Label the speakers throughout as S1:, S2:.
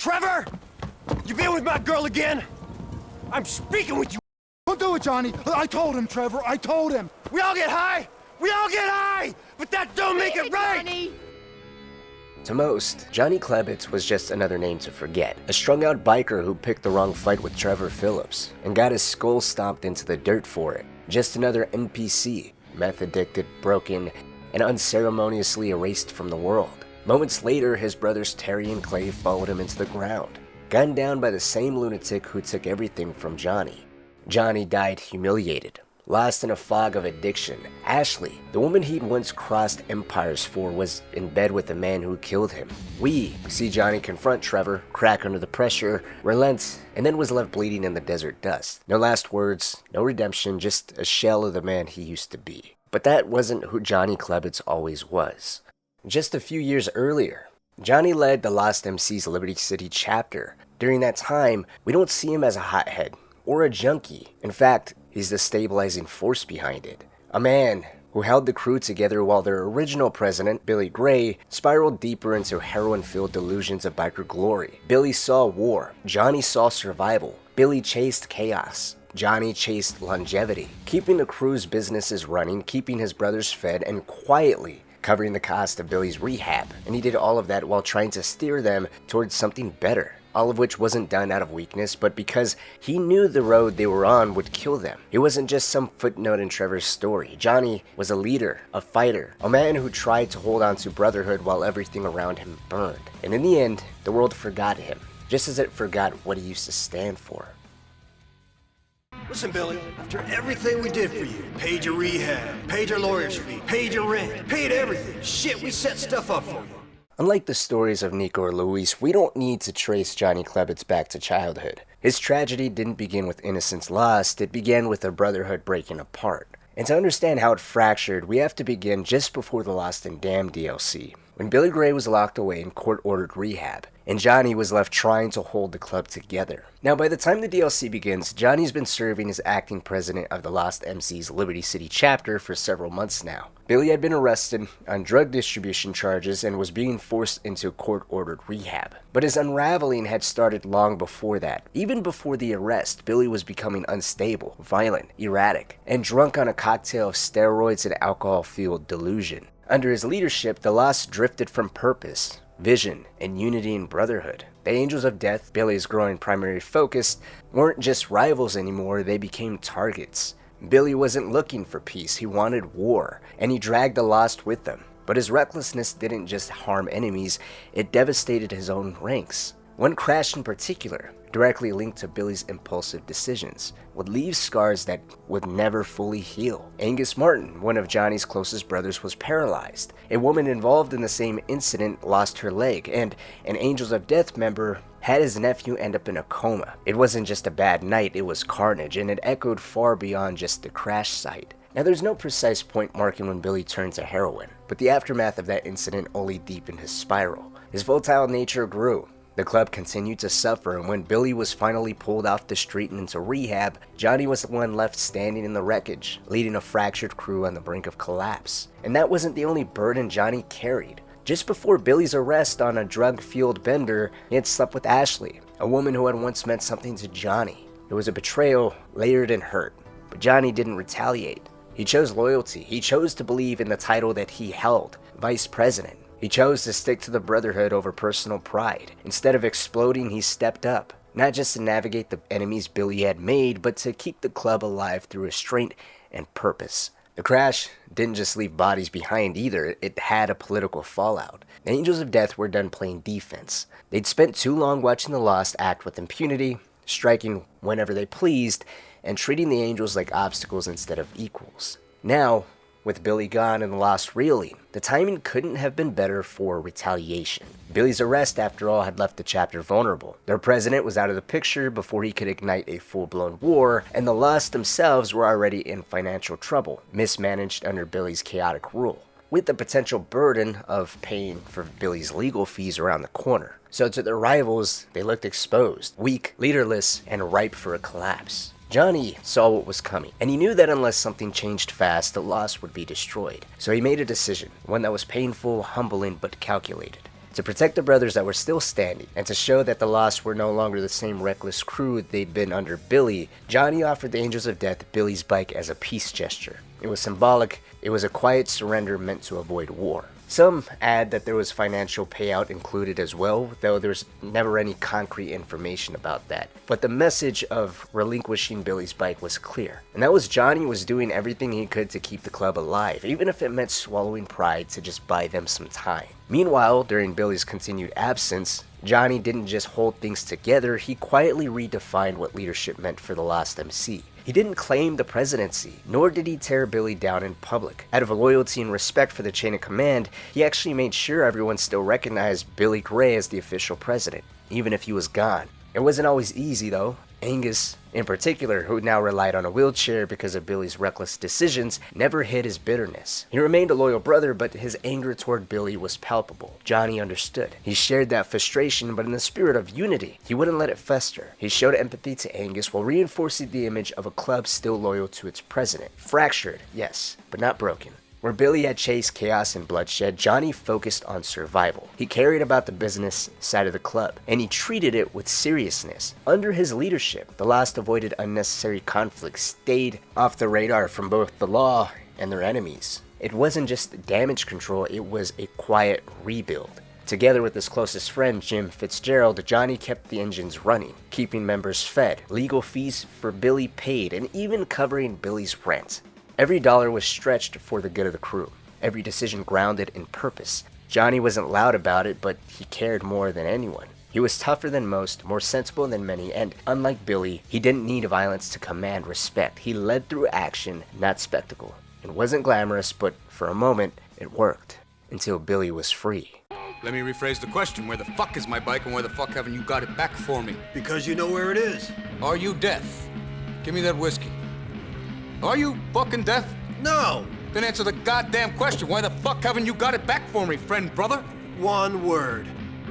S1: Trevor! You been with my girl again? I'm speaking with you.
S2: Don't do it, Johnny. I told him, Trevor. I told him.
S1: We all get high! We all get high! But that don't make it right!
S3: Johnny.
S4: To most, Johnny Klebitz was just another name to forget. A strung-out biker who picked the wrong fight with Trevor Philips and got his skull stomped into the dirt for it. Just another NPC, meth-addicted, broken, and unceremoniously erased from the world. Moments later, his brothers Terry and Clay followed him into the ground, gunned down by the same lunatic who took everything from Johnny. Johnny died humiliated, lost in a fog of addiction. Ashley, the woman he'd once crossed empires for, was in bed with the man who killed him. We see Johnny confront Trevor, crack under the pressure, relent, and then was left bleeding in the desert dust. No last words, no redemption, just a shell of the man he used to be. But that wasn't who Johnny Klebitz always was. Just a few years earlier, Johnny led the Lost MC's Liberty City chapter. During that time, we don't see him as a hothead or a junkie. In fact, he's the stabilizing force behind it. A man who held the crew together while their original president, Billy Gray, spiraled deeper into heroin-filled delusions of biker glory. Billy saw war. Johnny saw survival. Billy chased chaos. Johnny chased longevity, keeping the crew's businesses running, keeping his brothers fed, and quietly covering the cost of Billy's rehab. And he did all of that while trying to steer them towards something better. All of which wasn't done out of weakness, but because he knew the road they were on would kill them. It wasn't just some footnote in Trevor's story. Johnny was a leader, a fighter, a man who tried to hold on to brotherhood while everything around him burned. And in the end, the world forgot him, just as it forgot what he used to stand for.
S1: Listen, Billy, after everything we did for you, paid your rehab, paid your lawyer's fee, paid your rent, paid everything. Shit, we set stuff up for you.
S4: Unlike the stories of Nico or Luis, we don't need to trace Johnny Klebitz back to childhood. His tragedy didn't begin with innocence lost, it began with a brotherhood breaking apart. And to understand how it fractured, we have to begin just before the Lost and Damned DLC, when Billy Gray was locked away in court-ordered rehab, and Johnny was left trying to hold the club together. Now, by the time the DLC begins, Johnny's been serving as acting president of the Lost MC's Liberty City chapter for several months now. Billy had been arrested on drug distribution charges and was being forced into court-ordered rehab. But his unraveling had started long before that. Even before the arrest, Billy was becoming unstable, violent, erratic, and drunk on a cocktail of steroids and alcohol-fueled delusion. Under his leadership, the Lost drifted from purpose, vision, and unity and brotherhood. The Angels of Death, Billy's growing primary focus, weren't just rivals anymore, they became targets. Billy wasn't looking for peace, he wanted war, and he dragged the Lost with him. But his recklessness didn't just harm enemies, it devastated his own ranks. One crash in particular, directly linked to Billy's impulsive decisions, would leave scars that would never fully heal. Angus Martin, one of Johnny's closest brothers, was paralyzed. A woman involved in the same incident lost her leg, and an Angels of Death member had his nephew end up in a coma. It wasn't just a bad night, it was carnage, and it echoed far beyond just the crash site. Now, there's no precise point marking when Billy turned to heroin, but the aftermath of that incident only deepened his spiral. His volatile nature grew. The club continued to suffer, and when Billy was finally pulled off the street and into rehab, Johnny was the one left standing in the wreckage, leading a fractured crew on the brink of collapse. And that wasn't the only burden Johnny carried. Just before Billy's arrest on a drug-fueled bender, he had slept with Ashley, a woman who had once meant something to Johnny. It was a betrayal layered in hurt, but Johnny didn't retaliate. He chose loyalty. He chose to believe in the title that he held, Vice President. He chose to stick to the brotherhood over personal pride. Instead of exploding, he stepped up, not just to navigate the enemies Billy had made, but to keep the club alive through restraint and purpose. The crash didn't just leave bodies behind either, it had a political fallout. The Angels of Death were done playing defense. They'd spent too long watching the Lost act with impunity, striking whenever they pleased, and treating the Angels like obstacles instead of equals. Now, with Billy gone and the Lost reeling, the timing couldn't have been better for retaliation. Billy's arrest, after all, had left the chapter vulnerable. Their president was out of the picture before he could ignite a full-blown war, and the Lost themselves were already in financial trouble, mismanaged under Billy's chaotic rule, with the potential burden of paying for Billy's legal fees around the corner. So to their rivals, they looked exposed, weak, leaderless, and ripe for a collapse. Johnny saw what was coming, and he knew that unless something changed fast, the Lost would be destroyed. So he made a decision, one that was painful, humbling, but calculated. To protect the brothers that were still standing, and to show that the Lost were no longer the same reckless crew they'd been under Billy, Johnny offered the Angels of Death Billy's bike as a peace gesture. It was symbolic, it was a quiet surrender meant to avoid war. Some add that there was financial payout included as well, though there's never any concrete information about that. But the message of relinquishing Billy's bike was clear, and that was Johnny was doing everything he could to keep the club alive, even if it meant swallowing pride to just buy them some time. Meanwhile, during Billy's continued absence, Johnny didn't just hold things together, he quietly redefined what leadership meant for the Lost MC. He didn't claim the presidency, nor did he tear Billy down in public. Out of loyalty and respect for the chain of command, he actually made sure everyone still recognized Billy Gray as the official president, even if he was gone. It wasn't always easy though. Angus, in particular, who now relied on a wheelchair because of Billy's reckless decisions, never hid his bitterness. He remained a loyal brother, but his anger toward Billy was palpable. Johnny understood. He shared that frustration, but in the spirit of unity, he wouldn't let it fester. He showed empathy to Angus while reinforcing the image of a club still loyal to its president. Fractured, yes, but not broken. Where Billy had chased chaos and bloodshed, Johnny focused on survival. He cared about the business side of the club, and he treated it with seriousness. Under his leadership, the Lost avoided unnecessary conflicts, stayed off the radar from both the law and their enemies. It wasn't just damage control, it was a quiet rebuild. Together with his closest friend, Jim Fitzgerald, Johnny kept the engines running, keeping members fed, legal fees for Billy paid, and even covering Billy's rent. Every dollar was stretched for the good of the crew, every decision grounded in purpose. Johnny wasn't loud about it, but he cared more than anyone. He was tougher than most, more sensible than many, and unlike Billy, he didn't need violence to command respect. He led through action, not spectacle. It wasn't glamorous, but for a moment, it worked. Until Billy was free.
S3: Let me rephrase the question. Where the fuck is my bike and where the fuck haven't you got it back for me?
S1: Because you know where it is.
S3: Are you deaf? Give me that whiskey. Are you fucking deaf?
S1: No!
S3: Then answer the goddamn question. Why the fuck haven't you got it back for me, friend, brother?
S1: One word.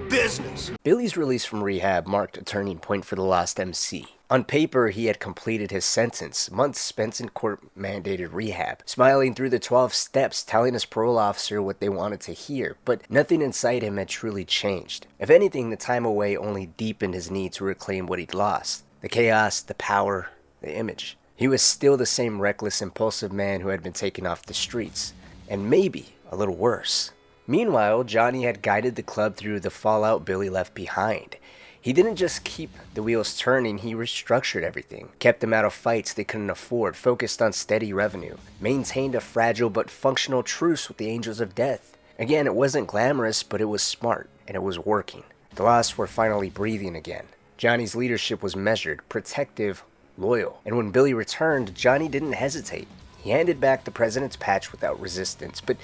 S1: Business.
S4: Billy's release from rehab marked a turning point for the Lost MC. On paper, he had completed his sentence, months spent in court-mandated rehab, smiling through the 12 steps, telling his parole officer what they wanted to hear, but nothing inside him had truly changed. If anything, the time away only deepened his need to reclaim what he'd lost. The chaos, the power, the image. He was still the same reckless, impulsive man who had been taken off the streets, and maybe a little worse. Meanwhile, Johnny had guided the club through the fallout Billy left behind. He didn't just keep the wheels turning, he restructured everything, kept them out of fights they couldn't afford, focused on steady revenue, maintained a fragile but functional truce with the Angels of Death. Again, it wasn't glamorous, but it was smart, and it was working. The Lost were finally breathing again. Johnny's leadership was measured, protective, loyal. And when Billy returned, Johnny didn't hesitate. He handed back the president's patch without resistance, but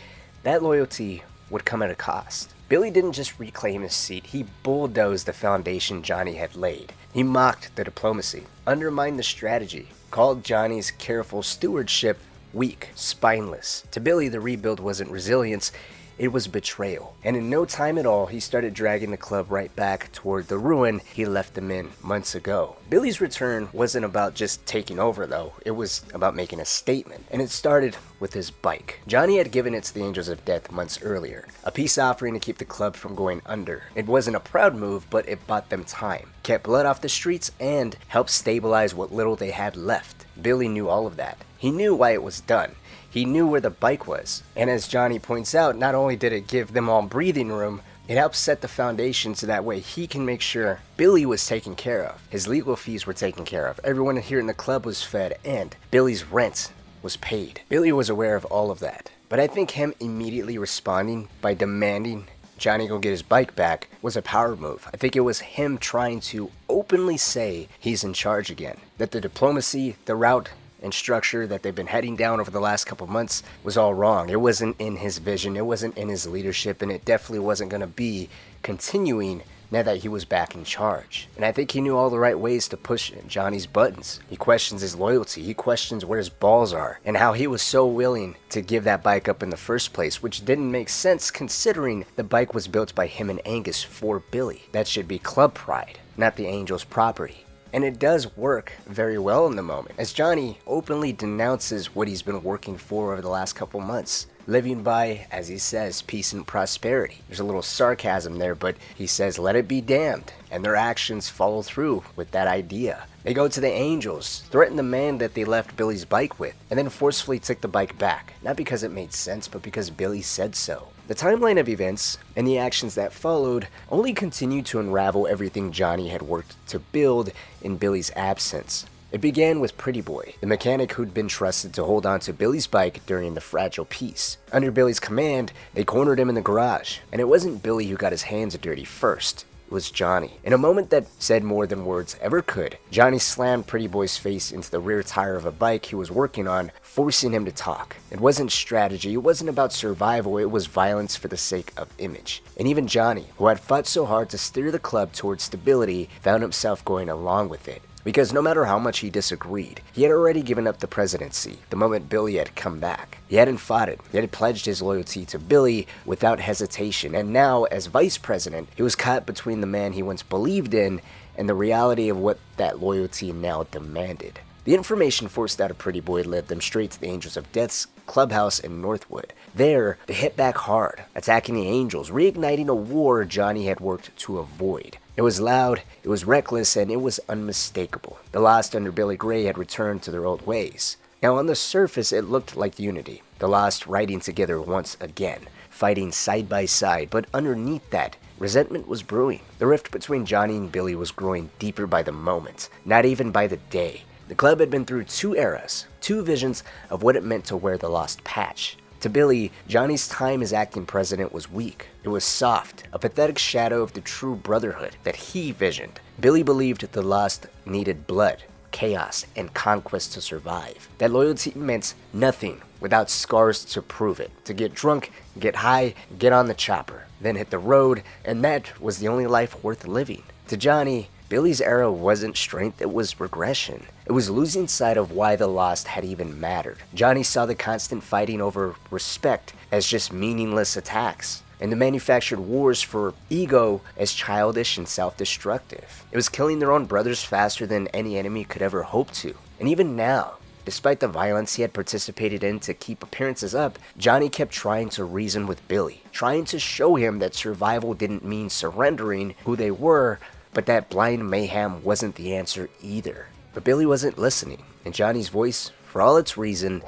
S4: that loyalty would come at a cost. Billy didn't just reclaim his seat, he bulldozed the foundation Johnny had laid. He mocked the diplomacy, undermined the strategy, called Johnny's careful stewardship weak, spineless. To Billy, the rebuild wasn't resilience, it was betrayal. And in no time at all, he started dragging the club right back toward the ruin he left them in months ago. Billy's return wasn't about just taking over though, it was about making a statement. And it started with his bike. Johnny had given it to the Angels of Death months earlier, a peace offering to keep the club from going under. It wasn't a proud move, but it bought them time, kept blood off the streets, and helped stabilize what little they had left. Billy knew all of that. He knew why it was done. He knew where the bike was, and as Johnny points out, not only did it give them all breathing room, it helped set the foundation so that way he can make sure Billy was taken care of. His legal fees were taken care of, everyone here in the club was fed, and Billy's rent was paid. Billy was aware of all of that, but I think him immediately responding by demanding Johnny go get his bike back was a power move. I think it was him trying to openly say he's in charge again, that the diplomacy, the route, and structure that they've been heading down over the last couple months was all wrong. It wasn't in his vision, it wasn't in his leadership, and it definitely wasn't going to be continuing now that he was back in charge. And I think he knew all the right ways to push Johnny's buttons. He questions his loyalty, he questions where his balls are, and how he was so willing to give that bike up in the first place, which didn't make sense considering the bike was built by him and Angus for Billy. That should be club pride, not the Angels' property. And it does work very well in the moment, as Johnny openly denounces what he's been working for over the last couple months. living by, as he says, peace and prosperity. There's a little sarcasm there, but he says, let it be damned, and their actions follow through with that idea. They go to the Angels, threaten the man that they left Billy's bike with, and then forcefully take the bike back, not because it made sense, but because Billy said so. The timeline of events and the actions that followed only continued to unravel everything Johnny had worked to build in Billy's absence. It began with Pretty Boy, the mechanic who'd been trusted to hold on to Billy's bike during the fragile piece. Under Billy's command, they cornered him in the garage, and it wasn't Billy who got his hands dirty first. It was Johnny. In a moment that said more than words ever could, Johnny slammed Pretty Boy's face into the rear tire of a bike he was working on, forcing him to talk. It wasn't strategy, it wasn't about survival, it was violence for the sake of image. And even Johnny, who had fought so hard to steer the club towards stability, found himself going along with it. Because no matter how much he disagreed, he had already given up the presidency the moment Billy had come back. He hadn't fought it, he had pledged his loyalty to Billy without hesitation, and now, as vice president, he was caught between the man he once believed in and the reality of what that loyalty now demanded. The information forced out of Pretty Boy led them straight to the Angels of Death's clubhouse in Northwood. There, they hit back hard, attacking the Angels, reigniting a war Johnny had worked to avoid. It was loud, it was reckless, and it was unmistakable. The Lost under Billy Gray had returned to their old ways. Now on the surface it looked like unity, the Lost riding together once again, fighting side by side, but underneath that, resentment was brewing. The rift between Johnny and Billy was growing deeper by the moment, not even by the day. The club had been through two eras, two visions of what it meant to wear the Lost patch. To Billy, Johnny's time as acting president was weak. It was soft, a pathetic shadow of the true brotherhood that he visioned. Billy believed the Lost needed blood, chaos, and conquest to survive. That loyalty meant nothing without scars to prove it. To get drunk, get high, get on the chopper, then hit the road, and that was the only life worth living. To Johnny, Billy's era wasn't strength, it was regression. It was losing sight of why the Lost had even mattered. Johnny saw the constant fighting over respect as just meaningless attacks, and the manufactured wars for ego as childish and self-destructive. It was killing their own brothers faster than any enemy could ever hope to. And even now, despite the violence he had participated in to keep appearances up, Johnny kept trying to reason with Billy, trying to show him that survival didn't mean surrendering who they were, but that blind mayhem wasn't the answer either. But Billy wasn't listening, and Johnny's voice, for all its reason,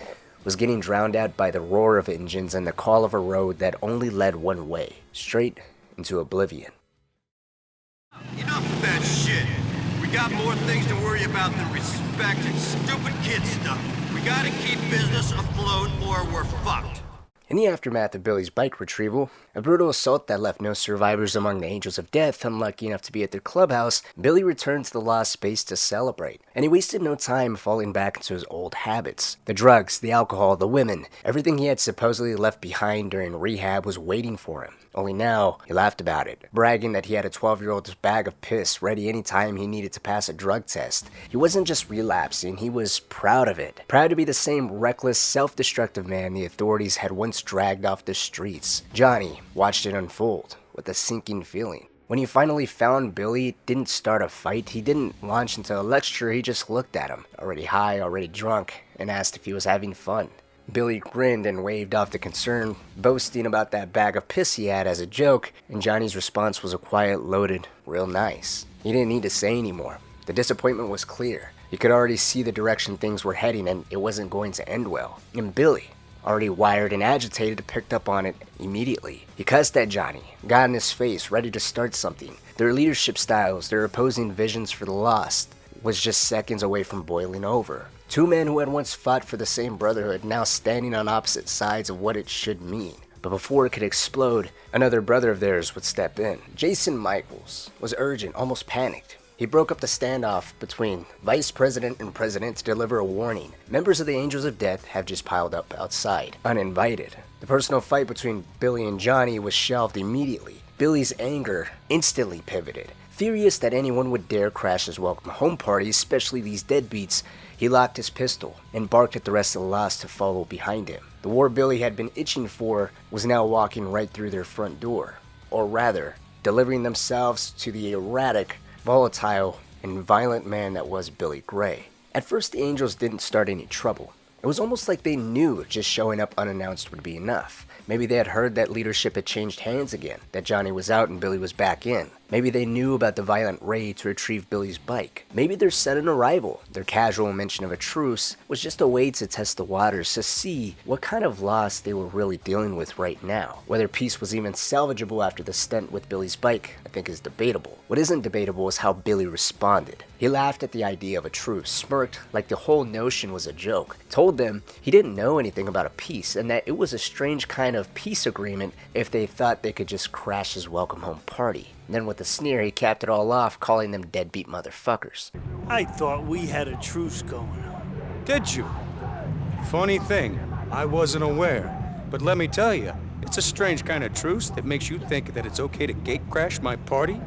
S4: was getting drowned out by the roar of engines and the call of a road that only led one way, straight into oblivion.
S1: Enough of that shit. We got more things to worry about than respect and stupid kid stuff. We gotta keep business afloat or we're fucked.
S4: In the aftermath of Billy's bike retrieval, a brutal assault that left no survivors among the Angels of Death unlucky enough to be at their clubhouse, Billy returned to the Lost space to celebrate, and he wasted no time falling back into his old habits. The drugs, the alcohol, the women, everything he had supposedly left behind during rehab was waiting for him. Only now, he laughed about it, bragging that he had a 12-year-old's bag of piss ready anytime he needed to pass a drug test. He wasn't just relapsing, he was proud of it. Proud to be the same reckless, self-destructive man the authorities had once dragged off the streets. Johnny watched it unfold with a sinking feeling. When he finally found Billy, didn't start a fight, he didn't launch into a lecture, he just looked at him, already high, already drunk, and asked if he was having fun. Billy grinned and waved off the concern, boasting about that bag of piss he had as a joke, and Johnny's response was a quiet, loaded, real nice. He didn't need to say anymore. The disappointment was clear. He could already see the direction things were heading, and it wasn't going to end well. And Billy, already wired and agitated, picked up on it immediately. He cussed at Johnny, got in his face, ready to start something. Their leadership styles, their opposing visions for the Lost, was just seconds away from boiling over. Two men who had once fought for the same brotherhood, now standing on opposite sides of what it should mean. But before it could explode, another brother of theirs would step in. Jason Michaels was urgent, almost panicked. He broke up the standoff between Vice President and President to deliver a warning. Members of the Angels of Death have just piled up outside, uninvited. The personal fight between Billy and Johnny was shelved immediately. Billy's anger instantly pivoted. Furious that anyone would dare crash his welcome home party, especially these deadbeats, he locked his pistol and barked at the rest of the Lost to follow behind him. The war Billy had been itching for was now walking right through their front door. Or rather, delivering themselves to the erratic, volatile, and violent man that was Billy Gray. At first, the Angels didn't start any trouble. It was almost like they knew just showing up unannounced would be enough. Maybe they had heard that leadership had changed hands again, that Johnny was out and Billy was back in. Maybe they knew about the violent raid to retrieve Billy's bike. Maybe their sudden arrival, their casual mention of a truce, was just a way to test the waters to see what kind of loss they were really dealing with right now. Whether peace was even salvageable after the stunt with Billy's bike, I think is debatable. What isn't debatable is how Billy responded. He laughed at the idea of a truce, smirked like the whole notion was a joke, told them he didn't know anything about a peace and that it was a strange kind of peace agreement if they thought they could just crash his welcome home party. And then with a sneer, he capped it all off, calling them deadbeat motherfuckers.
S5: I thought we had a truce going on.
S3: Did you? Funny thing, I wasn't aware. But let me tell you, it's a strange kind of truce that makes you think that it's okay to gatecrash my party.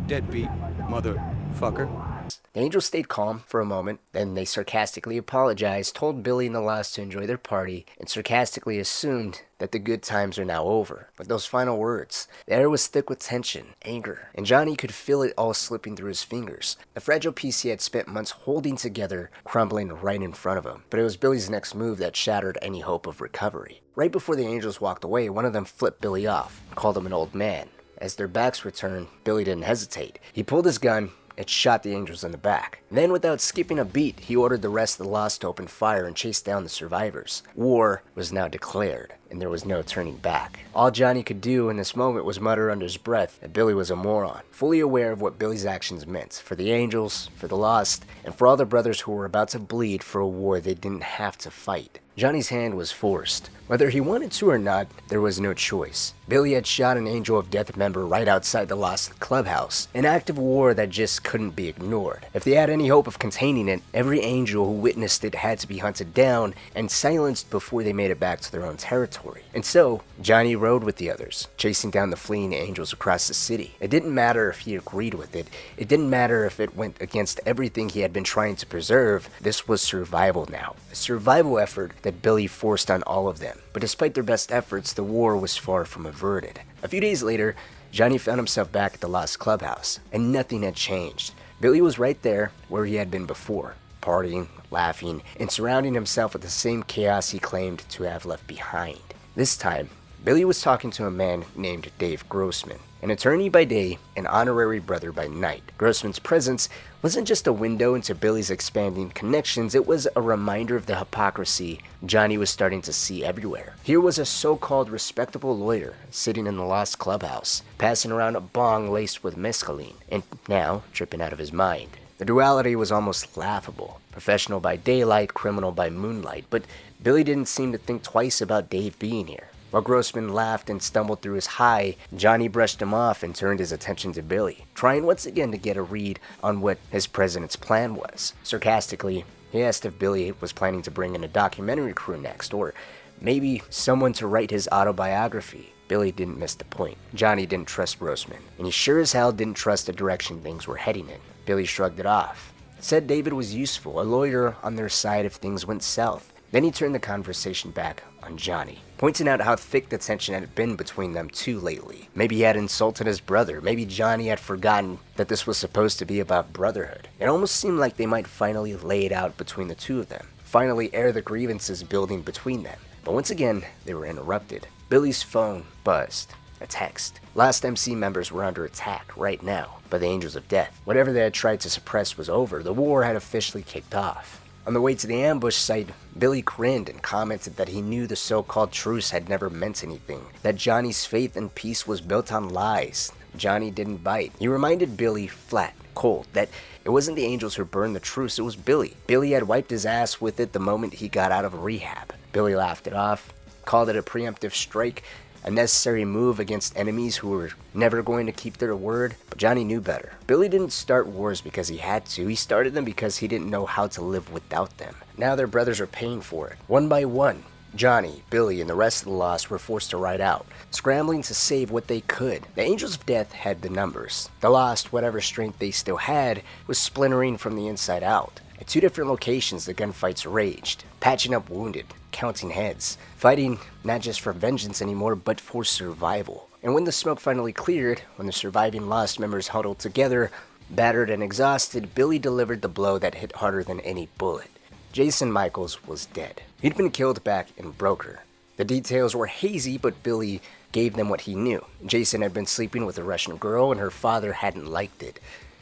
S3: Deadbeat motherfucker.
S4: The Angels stayed calm for a moment, then they sarcastically apologized, told Billy and the Lost to enjoy their party, and sarcastically assumed that the good times are now over. With those final words, the air was thick with tension, anger, and Johnny could feel it all slipping through his fingers. The fragile piece he had spent months holding together, crumbling right in front of him. But it was Billy's next move that shattered any hope of recovery. Right before the Angels walked away, one of them flipped Billy off, called him an old man. As their backs were turned, Billy didn't hesitate. He pulled his gun, it shot the Angels in the back. Then, without skipping a beat, he ordered the rest of the Lost to open fire and chase down the survivors. War was now declared, and there was no turning back. All Johnny could do in this moment was mutter under his breath that Billy was a moron, fully aware of what Billy's actions meant for the Angels, for the Lost, and for all the brothers who were about to bleed for a war they didn't have to fight. Johnny's hand was forced. Whether he wanted to or not, there was no choice. Billy had shot an Angel of Death member right outside the Lost clubhouse, an act of war that just couldn't be ignored. If they had any hope of containing it, every Angel who witnessed it had to be hunted down and silenced before they made it back to their own territory. And so, Johnny rode with the others, chasing down the fleeing Angels across the city. It didn't matter if he agreed with it. It didn't matter if it went against everything he had been trying to preserve. This was survival now. A survival effort that Billy forced on all of them. But despite their best efforts, the war was far from averted. A few days later, Johnny found himself back at the Lost clubhouse, and nothing had changed. Billy was right there where he had been before, partying, laughing, and surrounding himself with the same chaos he claimed to have left behind. This time, Billy was talking to a man named Dave Grossman, an attorney by day, an honorary brother by night. Grossman's presence wasn't just a window into Billy's expanding connections, it was a reminder of the hypocrisy Johnny was starting to see everywhere. Here was a so-called respectable lawyer sitting in the Lost clubhouse, passing around a bong laced with mescaline, and now tripping out of his mind. The duality was almost laughable. Professional by daylight, criminal by moonlight, but Billy didn't seem to think twice about Dave being here. While Grossman laughed and stumbled through his high, Johnny brushed him off and turned his attention to Billy, trying once again to get a read on what his president's plan was. Sarcastically, he asked if Billy was planning to bring in a documentary crew next, or maybe someone to write his autobiography. Billy didn't miss the point. Johnny didn't trust Grossman, and he sure as hell didn't trust the direction things were heading in. Billy shrugged it off. Said David was useful, a lawyer on their side if things went south. Then he turned the conversation back on Johnny, pointing out how thick the tension had been between them two lately. Maybe he had insulted his brother. Maybe Johnny had forgotten that this was supposed to be about brotherhood. It almost seemed like they might finally lay it out between the two of them, finally air the grievances building between them. But once again, they were interrupted. Billy's phone buzzed. A text. Lost MC members were under attack right now by the Angels of Death. Whatever they had tried to suppress was over. The war had officially kicked off. On the way to the ambush site, Billy grinned and commented that he knew the so-called truce had never meant anything, that Johnny's faith in peace was built on lies. Johnny didn't bite. He reminded Billy, flat, cold, that it wasn't the Angels who burned the truce, it was Billy. Billy had wiped his ass with it the moment he got out of rehab. Billy laughed it off, called it a preemptive strike, a necessary move against enemies who were never going to keep their word, but Johnny knew better. Billy didn't start wars because he had to, he started them because he didn't know how to live without them. Now their brothers are paying for it, one by one. Johnny, Billy, and the rest of the Lost were forced to ride out, scrambling to save what they could. The Angels of Death had the numbers. The Lost, whatever strength they still had, was splintering from the inside out. At two different locations, the gunfights raged, patching up wounded, counting heads, fighting not just for vengeance anymore, but for survival. And when the smoke finally cleared, when the surviving Lost members huddled together, battered and exhausted, Billy delivered the blow that hit harder than any bullet. Jason Michaels was dead. He'd been killed back in Broker. The details were hazy, but Billy gave them what he knew. Jason had been sleeping with a Russian girl, and her father hadn't liked it.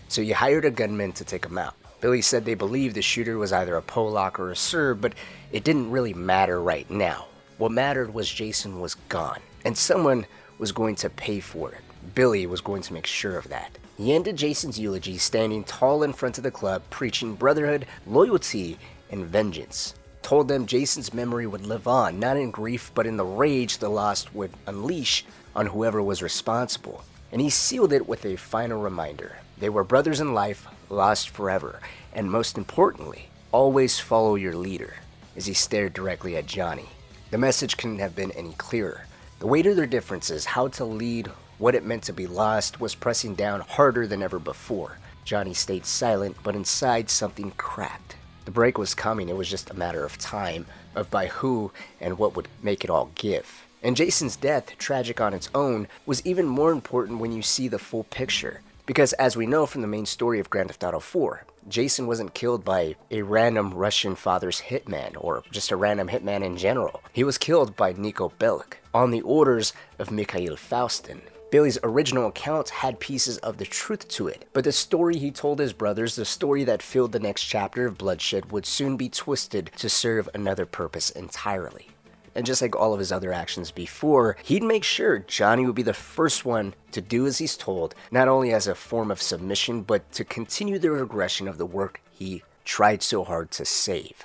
S4: So he hired a gunman to take him out. Billy said they believed the shooter was either a Polak or a Serb, but it didn't really matter right now. What mattered was Jason was gone, and someone was going to pay for it. Billy was going to make sure of that. He ended Jason's eulogy standing tall in front of the club, preaching brotherhood, loyalty, and vengeance. Told them Jason's memory would live on, not in grief, but in the rage the lost would unleash on whoever was responsible. And he sealed it with a final reminder. They were brothers in life, lost forever, and most importantly, always follow your leader, as he stared directly at Johnny. The message couldn't have been any clearer. The weight of their differences, how to lead, what it meant to be lost, was pressing down harder than ever before. Johnny stayed silent, but inside something cracked. The break was coming, it was just a matter of time, of by who and what would make it all give. And Jason's death, tragic on its own, was even more important when you see the full picture. Because as we know from the main story of Grand Theft Auto 4, Jason wasn't killed by a random Russian father's hitman, or just a random hitman in general. He was killed by Niko Bellic, on the orders of Mikhail Faustin. Billy's original account had pieces of the truth to it, but the story he told his brothers, the story that filled the next chapter of bloodshed, would soon be twisted to serve another purpose entirely. And just like all of his other actions before, he'd make sure Johnny would be the first one to do as he's told, not only as a form of submission, but to continue the regression of the work he tried so hard to save.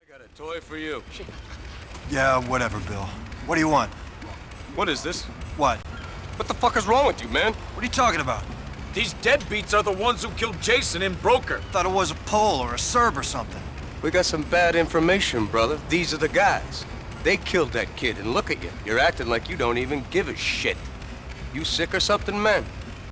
S3: I got a toy for you.
S2: Yeah, whatever, Bill. What do you want?
S3: What is this?
S2: What?
S3: What the fuck is wrong with you, man?
S2: What are you talking about?
S3: These deadbeats are the ones who killed Jason in Broker.
S2: Thought it was a Pole or a Serb or something.
S3: We got some bad information, brother. These are the guys. They killed that kid, and look at you. You're acting like you don't even give a shit. You sick or something, man?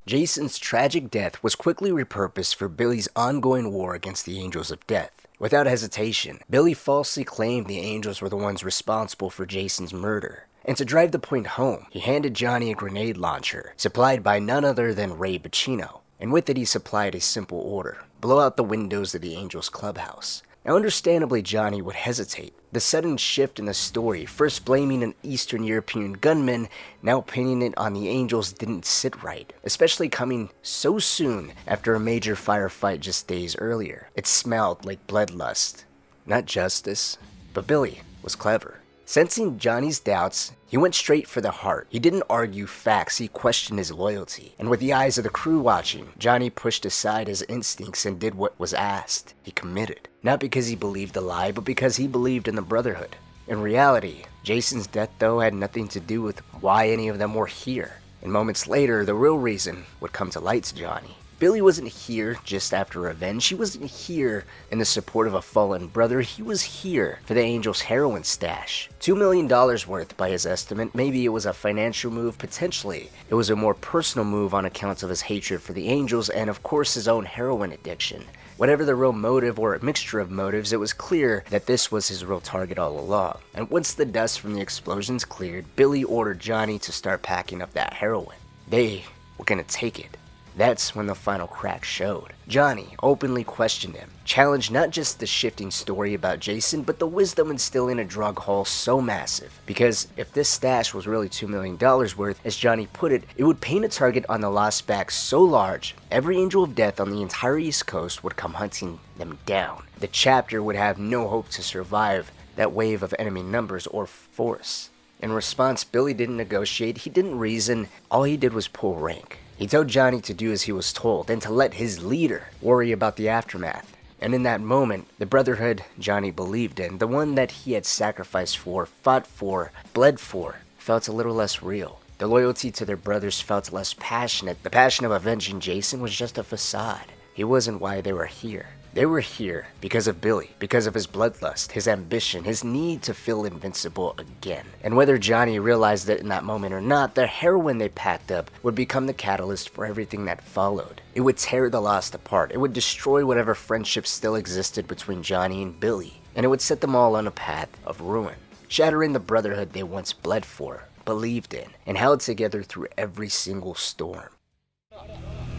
S4: Jason's tragic death was quickly repurposed for Billy's ongoing war against the Angels of Death. Without hesitation, Billy falsely claimed the Angels were the ones responsible for Jason's murder. And to drive the point home, he handed Johnny a grenade launcher, supplied by none other than Ray Bacino. And with it he supplied a simple order: blow out the windows of the Angels clubhouse. Now understandably, Johnny would hesitate. The sudden shift in the story, first blaming an Eastern European gunman, now pinning it on the Angels, didn't sit right, especially coming so soon after a major firefight just days earlier. It smelled like bloodlust. Not justice, but Billy was clever. Sensing Johnny's doubts, he went straight for the heart. He didn't argue facts, he questioned his loyalty. And with the eyes of the crew watching, Johnny pushed aside his instincts and did what was asked. He committed. Not because he believed the lie, but because he believed in the Brotherhood. In reality, Jason's death, though, had nothing to do with why any of them were here. And moments later, the real reason would come to light to Johnny. Billy wasn't here just after revenge. He wasn't here in the support of a fallen brother. He was here for the Angels' heroin stash. $2 million worth by his estimate. Maybe it was a financial move, potentially. It was a more personal move on account of his hatred for the Angels and, of course, his own heroin addiction. Whatever the real motive or a mixture of motives, it was clear that this was his real target all along. And once the dust from the explosions cleared, Billy ordered Johnny to start packing up that heroin. They were gonna take it. That's when the final crack showed. Johnny openly questioned him, challenged not just the shifting story about Jason, but the wisdom instilled in a drug haul so massive. Because if this stash was really $2 million worth, as Johnny put it, it would paint a target on the lost bag so large, every Angel of Death on the entire East Coast would come hunting them down. The chapter would have no hope to survive that wave of enemy numbers or force. In response, Billy didn't negotiate, he didn't reason, all he did was pull rank. He told Johnny to do as he was told, and to let his leader worry about the aftermath. And in that moment, the Brotherhood Johnny believed in, the one that he had sacrificed for, fought for, bled for, felt a little less real. The loyalty to their brothers felt less passionate. The passion of avenging Jason was just a facade. He wasn't why they were here. They were here because of Billy, because of his bloodlust, his ambition, his need to feel invincible again. And whether Johnny realized it in that moment or not, the heroin they packed up would become the catalyst for everything that followed. It would tear the Lost apart. It would destroy whatever friendship still existed between Johnny and Billy. And it would set them all on a path of ruin, shattering the Brotherhood they once bled for, believed in, and held together through every single storm.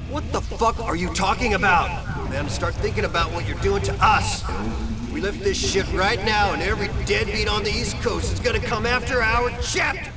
S1: What the fuck are you talking about? Man, start thinking about what you're doing to us. We lift this shit right now, and every deadbeat on the East Coast is gonna come after our chapter.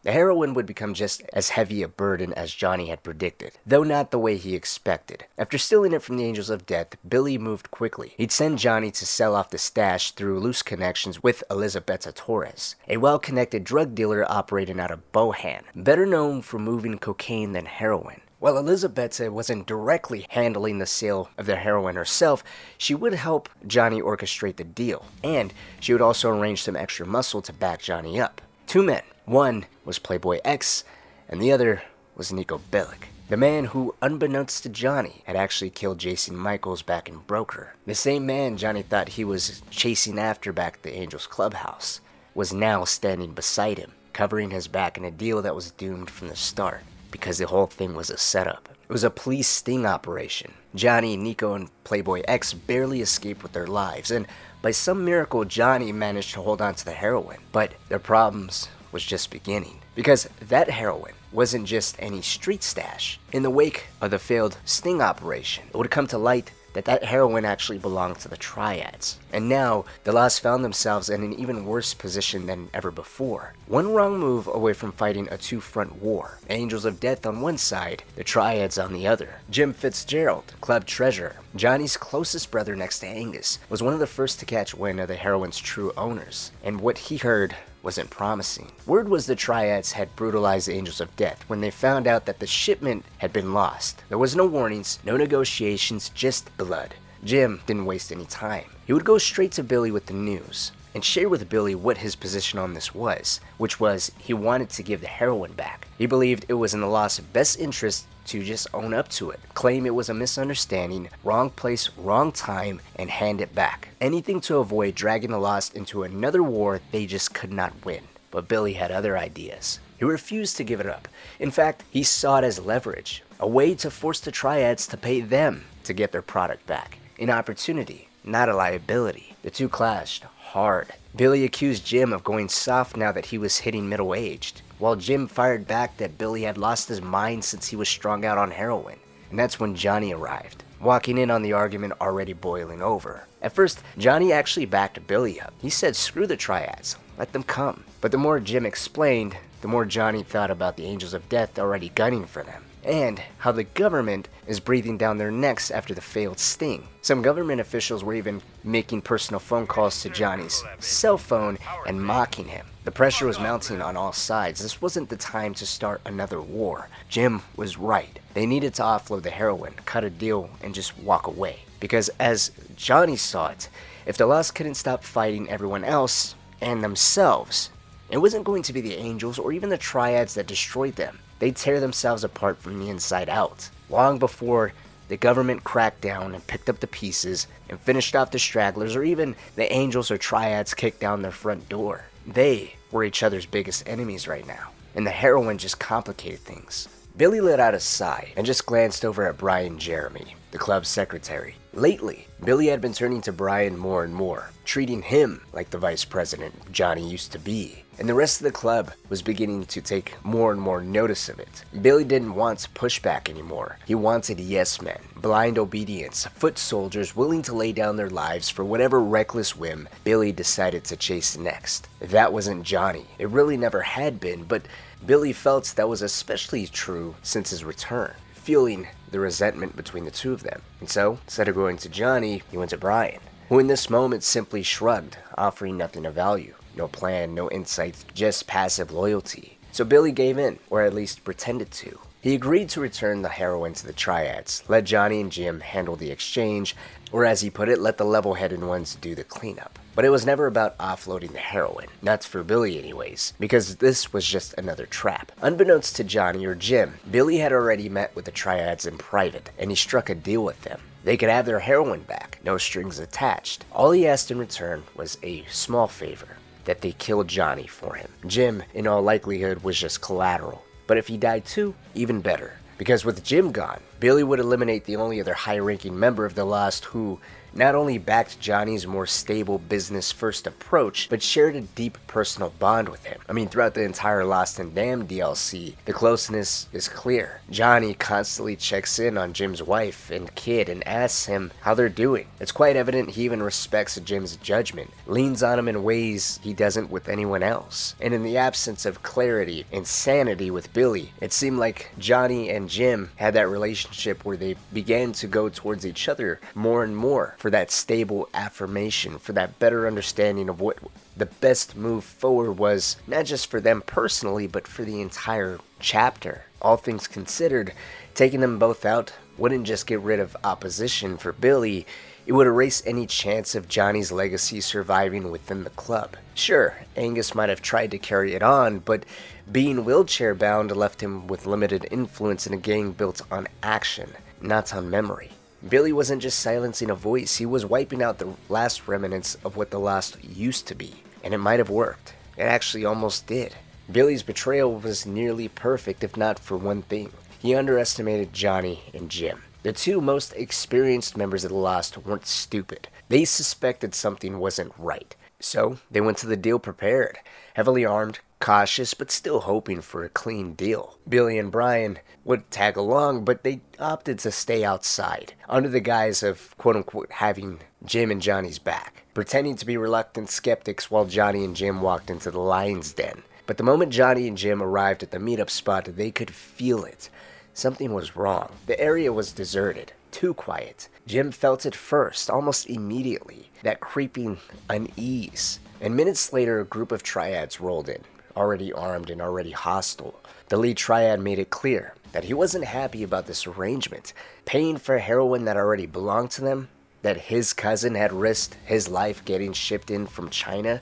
S4: The heroin would become just as heavy a burden as Johnny had predicted, though not the way he expected. After stealing it from the Angels of Death, Billy moved quickly. He'd send Johnny to sell off the stash through loose connections with Elizabetta Torres, a well-connected drug dealer operating out of Bohan, better known for moving cocaine than heroin. While Elizabetta wasn't directly handling the sale of the heroin herself, she would help Johnny orchestrate the deal, and she would also arrange some extra muscle to back Johnny up. Two men. One was Playboy X, and the other was Niko Bellic, the man who, unbeknownst to Johnny, had actually killed Jason Michaels back in Broker. The same man Johnny thought he was chasing after back at the Angels clubhouse was now standing beside him, covering his back in a deal that was doomed from the start, because the whole thing was a setup. It was a police sting operation. Johnny, Niko, and Playboy X barely escaped with their lives, and by some miracle, Johnny managed to hold on to the heroin. But their problems was just beginning, because that heroin wasn't just any street stash. In the wake of the failed sting operation, it would come to light that heroin actually belonged to the Triads. And now, the Lost found themselves in an even worse position than ever before. One wrong move away from fighting a two-front war. Angels of Death on one side, the Triads on the other. Jim Fitzgerald, club treasurer, Johnny's closest brother next to Angus, was one of the first to catch wind of the heroin's true owners. And what he heard wasn't promising. Word was the Triads had brutalized the Angels of Death when they found out that the shipment had been lost. There was no warnings, no negotiations, just blood. Jim didn't waste any time. He would go straight to Billy with the news and share with Billy what his position on this was, which was he wanted to give the heroin back. He believed it was in the Lost's best interest to just own up to it, claim it was a misunderstanding, wrong place, wrong time, and hand it back. Anything to avoid dragging the Lost into another war they just could not win. But Billy had other ideas. He refused to give it up. In fact, he saw it as leverage, a way to force the Triads to pay them to get their product back. An opportunity, not a liability. The two clashed hard. Billy accused Jim of going soft now that he was hitting middle-aged, while Jim fired back that Billy had lost his mind since he was strung out on heroin. And that's when Johnny arrived, walking in on the argument already boiling over. At first, Johnny actually backed Billy up. He said, screw the Triads, let them come. But the more Jim explained, the more Johnny thought about the Angels of Death already gunning for them, and how the government is breathing down their necks after the failed sting. Some government officials were even making personal phone calls to Johnny's cell phone and mocking him. The pressure was mounting on all sides. This wasn't the time to start another war. Jim was right. They needed to offload the heroin, cut a deal, and just walk away. Because as Johnny saw it, if the Lost couldn't stop fighting everyone else and themselves, it wasn't going to be the Angels or even the Triads that destroyed them. They'd tear themselves apart from the inside out. Long before the government cracked down and picked up the pieces and finished off the stragglers, or even the Angels or Triads kicked down their front door. They were each other's biggest enemies right now, and the heroin just complicated things. Billy let out a sigh and just glanced over at Brian Jeremy, the club's secretary. Lately, Billy had been turning to Brian more and more, treating him like the vice president Johnny used to be. And the rest of the club was beginning to take more and more notice of it. Billy didn't want pushback anymore. He wanted yes men, blind obedience, foot soldiers willing to lay down their lives for whatever reckless whim Billy decided to chase next. That wasn't Johnny. It really never had been, but Billy felt that was especially true since his return, feeling the resentment between the two of them. And so, instead of going to Johnny, he went to Brian, who in this moment simply shrugged, offering nothing of value. No plan, no insights, just passive loyalty. So Billy gave in, or at least pretended to. He agreed to return the heroin to the Triads, let Johnny and Jim handle the exchange, or as he put it, let the level-headed ones do the cleanup. But it was never about offloading the heroin, not for Billy anyways, because this was just another trap. Unbeknownst to Johnny or Jim, Billy had already met with the Triads in private, and he struck a deal with them. They could have their heroin back, no strings attached. All he asked in return was a small favor, that they killed Johnny for him. Jim, in all likelihood, was just collateral. But if he died too, even better. Because with Jim gone, Billy would eliminate the only other high-ranking member of the Lost who not only backed Johnny's more stable business-first approach, but shared a deep personal bond with him. I mean, throughout the entire Lost and Damned DLC, the closeness is clear. Johnny constantly checks in on Jim's wife and kid and asks him how they're doing. It's quite evident he even respects Jim's judgment, leans on him in ways he doesn't with anyone else. And in the absence of clarity and sanity with Billy, it seemed like Johnny and Jim had that relationship where they began to go towards each other more and more, for that stable affirmation, for that better understanding of what the best move forward was, not just for them personally, but for the entire chapter. All things considered, taking them both out wouldn't just get rid of opposition for Billy, it would erase any chance of Johnny's legacy surviving within the club. Sure, Angus might have tried to carry it on, but being wheelchair-bound left him with limited influence in a gang built on action, not on memory. Billy wasn't just silencing a voice, he was wiping out the last remnants of what the Lost used to be. And it might have worked. It actually almost did. Billy's betrayal was nearly perfect, if not for one thing. He underestimated Johnny and Jim. The two most experienced members of the Lost weren't stupid. They suspected something wasn't right. So, they went to the deal prepared, heavily armed, cautious, but still hoping for a clean deal. Billy and Brian would tag along, but they opted to stay outside, under the guise of quote-unquote having Jim and Johnny's back, pretending to be reluctant skeptics while Johnny and Jim walked into the lion's den. But the moment Johnny and Jim arrived at the meetup spot, they could feel it. Something was wrong. The area was deserted. Too quiet. Jim felt it first, almost immediately, that creeping unease. And minutes later, a group of triads rolled in, already armed and already hostile. The lead triad made it clear that he wasn't happy about this arrangement, paying for heroin that already belonged to them, that his cousin had risked his life getting shipped in from China.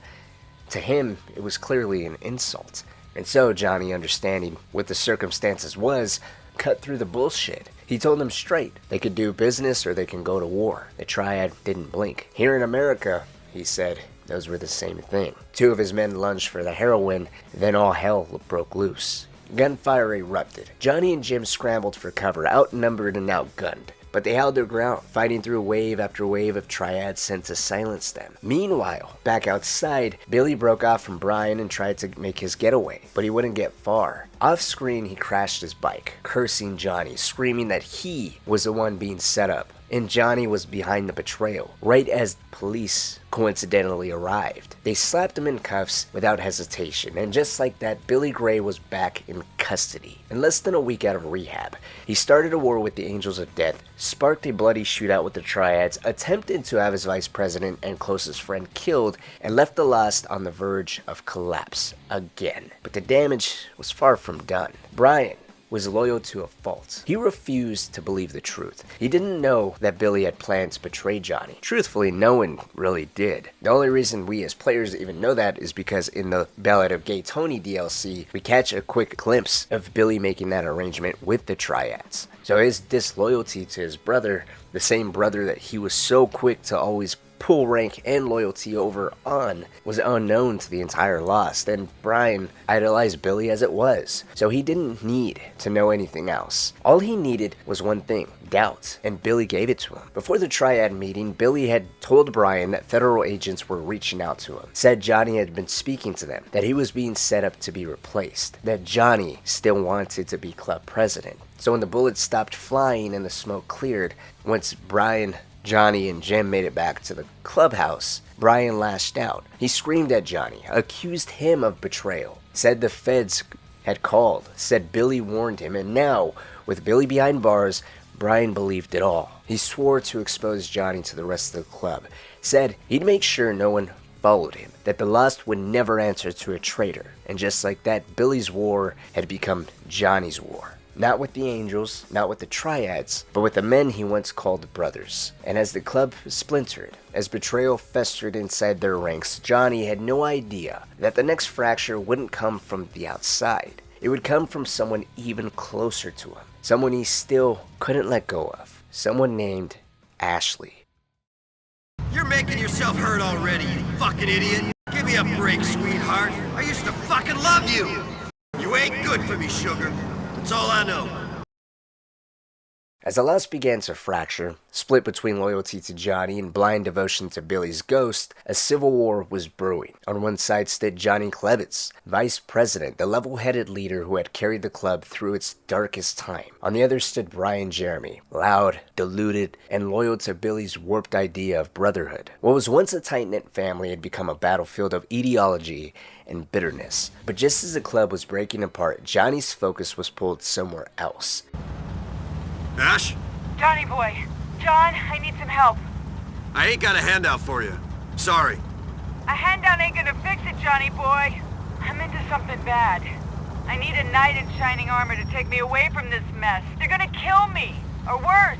S4: To him, it was clearly an insult. And so Johnny, understanding what the circumstances was, cut through the bullshit. He told them straight, they could do business or they can go to war. The triad didn't blink. Here in America, he said, those were the same thing. Two of his men lunged for the heroin, then all hell broke loose. Gunfire erupted. Johnny and Jim scrambled for cover, outnumbered and outgunned. But they held their ground, fighting through wave after wave of triads sent to silence them. Meanwhile, back outside, Billy broke off from Brian and tried to make his getaway, but he wouldn't get far. Off-screen, he crashed his bike, cursing Johnny, screaming that he was the one being set up, and Johnny was behind the betrayal, right as police coincidentally arrived. They slapped him in cuffs without hesitation, and just like that, Billy Gray was back in custody. In less than a week out of rehab, he started a war with the Angels of Death, sparked a bloody shootout with the Triads, attempted to have his vice president and closest friend killed, and left the Lost on the verge of collapse again. But the damage was far from done. Brian was loyal to a fault. He refused to believe the truth. He didn't know that Billy had planned to betray Johnny. Truthfully, no one really did. The only reason we as players even know that is because in the Ballad of Gay Tony DLC, we catch a quick glimpse of Billy making that arrangement with the Triads. So his disloyalty to his brother, the same brother that he was so quick to always pull rank and loyalty over on, was unknown to the entire Lost, and Brian idolized Billy as it was, so he didn't need to know anything else. All he needed was one thing, doubt, and Billy gave it to him. Before the Triad meeting, Billy had told Brian that federal agents were reaching out to him, said Johnny had been speaking to them, that he was being set up to be replaced, that Johnny still wanted to be club president. So when the bullets stopped flying and the smoke cleared, once Brian, Johnny, and Jim made it back to the clubhouse, Brian lashed out. He screamed at Johnny, accused him of betrayal, said the feds had called, said Billy warned him, and now, with Billy behind bars, Brian believed it all. He swore to expose Johnny to the rest of the club, said he'd make sure no one followed him, that the Lost would never answer to a traitor, and just like that, Billy's war had become Johnny's war. Not with the Angels, not with the Triads, but with the men he once called brothers. And as the club splintered, as betrayal festered inside their ranks, Johnny had no idea that the next fracture wouldn't come from the outside. It would come from someone even closer to him. Someone he still couldn't let go of. Someone named Ashley.
S1: You're making yourself hurt already, you fucking idiot. Give me a break, sweetheart. I used to fucking love you. You ain't good for me, sugar. That's all I know.
S4: As the Lost began to fracture, split between loyalty to Johnny and blind devotion to Billy's ghost, a civil war was brewing. On one side stood Johnny Klebitz, vice president, the level-headed leader who had carried the club through its darkest time. On the other stood Brian Jeremy, loud, deluded, and loyal to Billy's warped idea of brotherhood. What was once a tight-knit family had become a battlefield of ideology and bitterness. But just as the club was breaking apart, Johnny's focus was pulled somewhere else.
S1: Ash?
S6: Johnny boy. John, I need some help.
S1: I ain't got a handout for you. Sorry.
S6: A handout ain't gonna fix it, Johnny boy. I'm into something bad. I need a knight in shining armor to take me away from this mess. They're gonna kill me, or worse.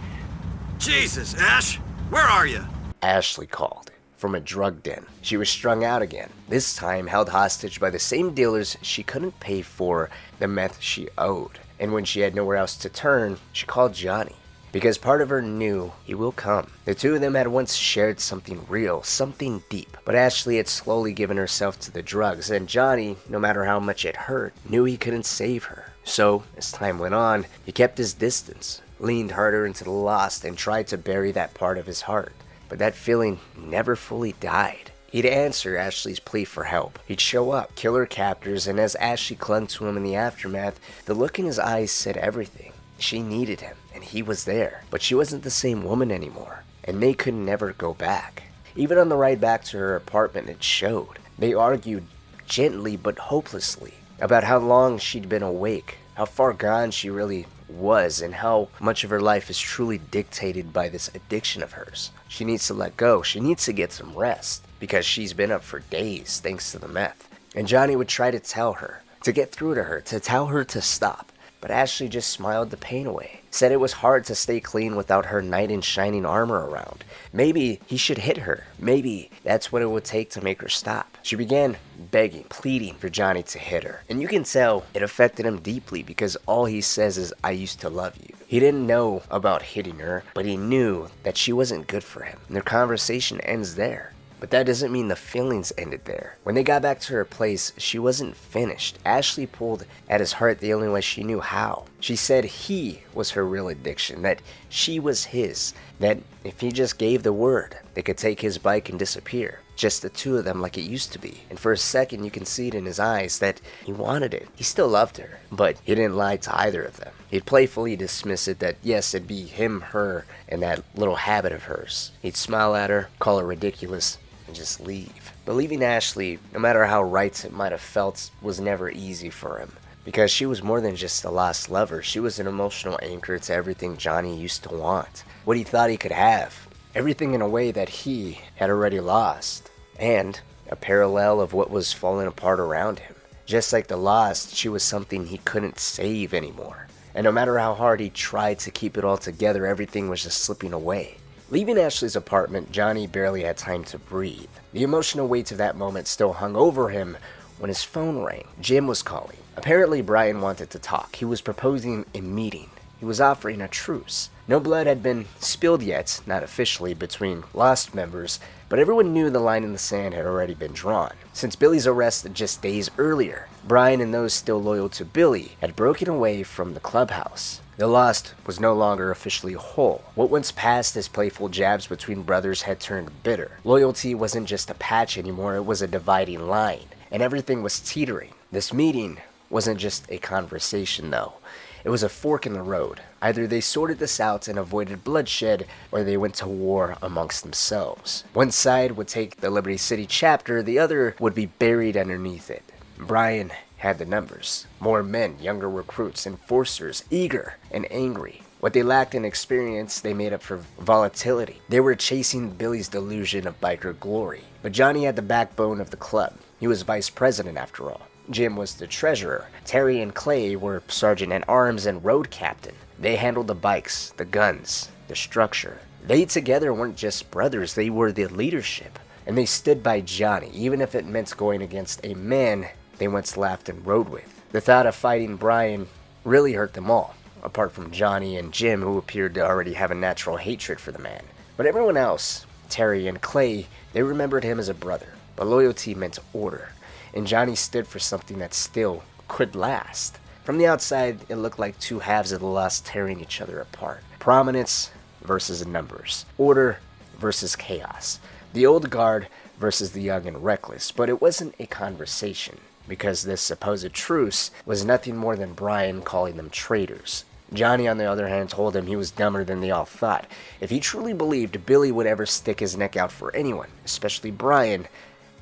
S1: Jesus, Ash! Where are you?
S4: Ashley called from a drug den. She was strung out again, this time held hostage by the same dealers she couldn't pay for the meth she owed. And when she had nowhere else to turn, she called Johnny. Because part of her knew he will come. The two of them had once shared something real, something deep. But Ashley had slowly given herself to the drugs, and Johnny, no matter how much it hurt, knew he couldn't save her. So, as time went on, he kept his distance, leaned harder into the lost, and tried to bury that part of his heart. But that feeling never fully died. He'd answer Ashley's plea for help. He'd show up, kill her captors, and as Ashley clung to him in the aftermath, the look in his eyes said everything. She needed him, and he was there. But she wasn't the same woman anymore, and they could never go back. Even on the ride back to her apartment, it showed. They argued gently but hopelessly about how long she'd been awake, how far gone she really was, and how much of her life is truly dictated by this addiction of hers. She needs to let go. She needs to get some rest, because she's been up for days thanks to the meth. And Johnny would try to tell her, to get through to her, to tell her to stop. But Ashley just smiled the pain away, said it was hard to stay clean without her knight in shining armor around. Maybe he should hit her. Maybe that's what it would take to make her stop. She began begging, pleading for Johnny to hit her. And you can tell it affected him deeply because all he says is, "I used to love you." He didn't know about hitting her, but he knew that she wasn't good for him. And their conversation ends there. But that doesn't mean the feelings ended there. When they got back to her place, she wasn't finished. Ashley pulled at his heart the only way she knew how. She said he was her real addiction, that she was his, that if he just gave the word, they could take his bike and disappear. Just the two of them like it used to be. And for a second you can see it in his eyes that he wanted it. He still loved her, but he didn't lie to either of them. He'd playfully dismiss it that yes, it'd be him, her, and that little habit of hers. He'd smile at her, call her ridiculous, and just leave. But leaving Ashley, no matter how right it might have felt, was never easy for him. Because she was more than just a lost lover. She was an emotional anchor to everything Johnny used to want. What he thought he could have. Everything in a way that he had already lost. And a parallel of what was falling apart around him. Just like the lost, she was something he couldn't save anymore. And no matter how hard he tried to keep it all together, everything was just slipping away. Leaving Ashley's apartment, Johnny barely had time to breathe. The emotional weight of that moment still hung over him when his phone rang. Jim was calling. Apparently Brian wanted to talk. He was proposing a meeting. He was offering a truce. No blood had been spilled yet, not officially, between Lost members, but everyone knew the line in the sand had already been drawn. Since Billy's arrest just days earlier, Brian and those still loyal to Billy had broken away from the clubhouse. The Lost was no longer officially whole. What once passed as playful jabs between brothers had turned bitter. Loyalty wasn't just a patch anymore, it was a dividing line, and everything was teetering. This meeting wasn't just a conversation though. It was a fork in the road. Either they sorted this out and avoided bloodshed, or they went to war amongst themselves. One side would take the Liberty City chapter, the other would be buried underneath it. Brian had the numbers. More men, younger recruits, enforcers, eager and angry. What they lacked in experience, they made up for volatility. They were chasing Billy's delusion of biker glory. But Johnny had the backbone of the club. He was vice president after all. Jim was the treasurer. Terry and Clay were sergeant-at-arms and road captain. They handled the bikes, the guns, the structure. They together weren't just brothers, they were the leadership. And they stood by Johnny, even if it meant going against a man they once laughed and rode with. The thought of fighting Brian really hurt them all, apart from Johnny and Jim, who appeared to already have a natural hatred for the man. But everyone else, Terry and Clay, they remembered him as a brother. But loyalty meant order, and Johnny stood for something that still could last. From the outside, it looked like two halves of the Lost tearing each other apart. Prominence versus numbers. Order versus chaos. The old guard versus the young and reckless. But it wasn't a conversation, because this supposed truce was nothing more than Brian calling them traitors. Johnny, on the other hand, told him he was dumber than they all thought. If he truly believed Billy would ever stick his neck out for anyone, especially Brian,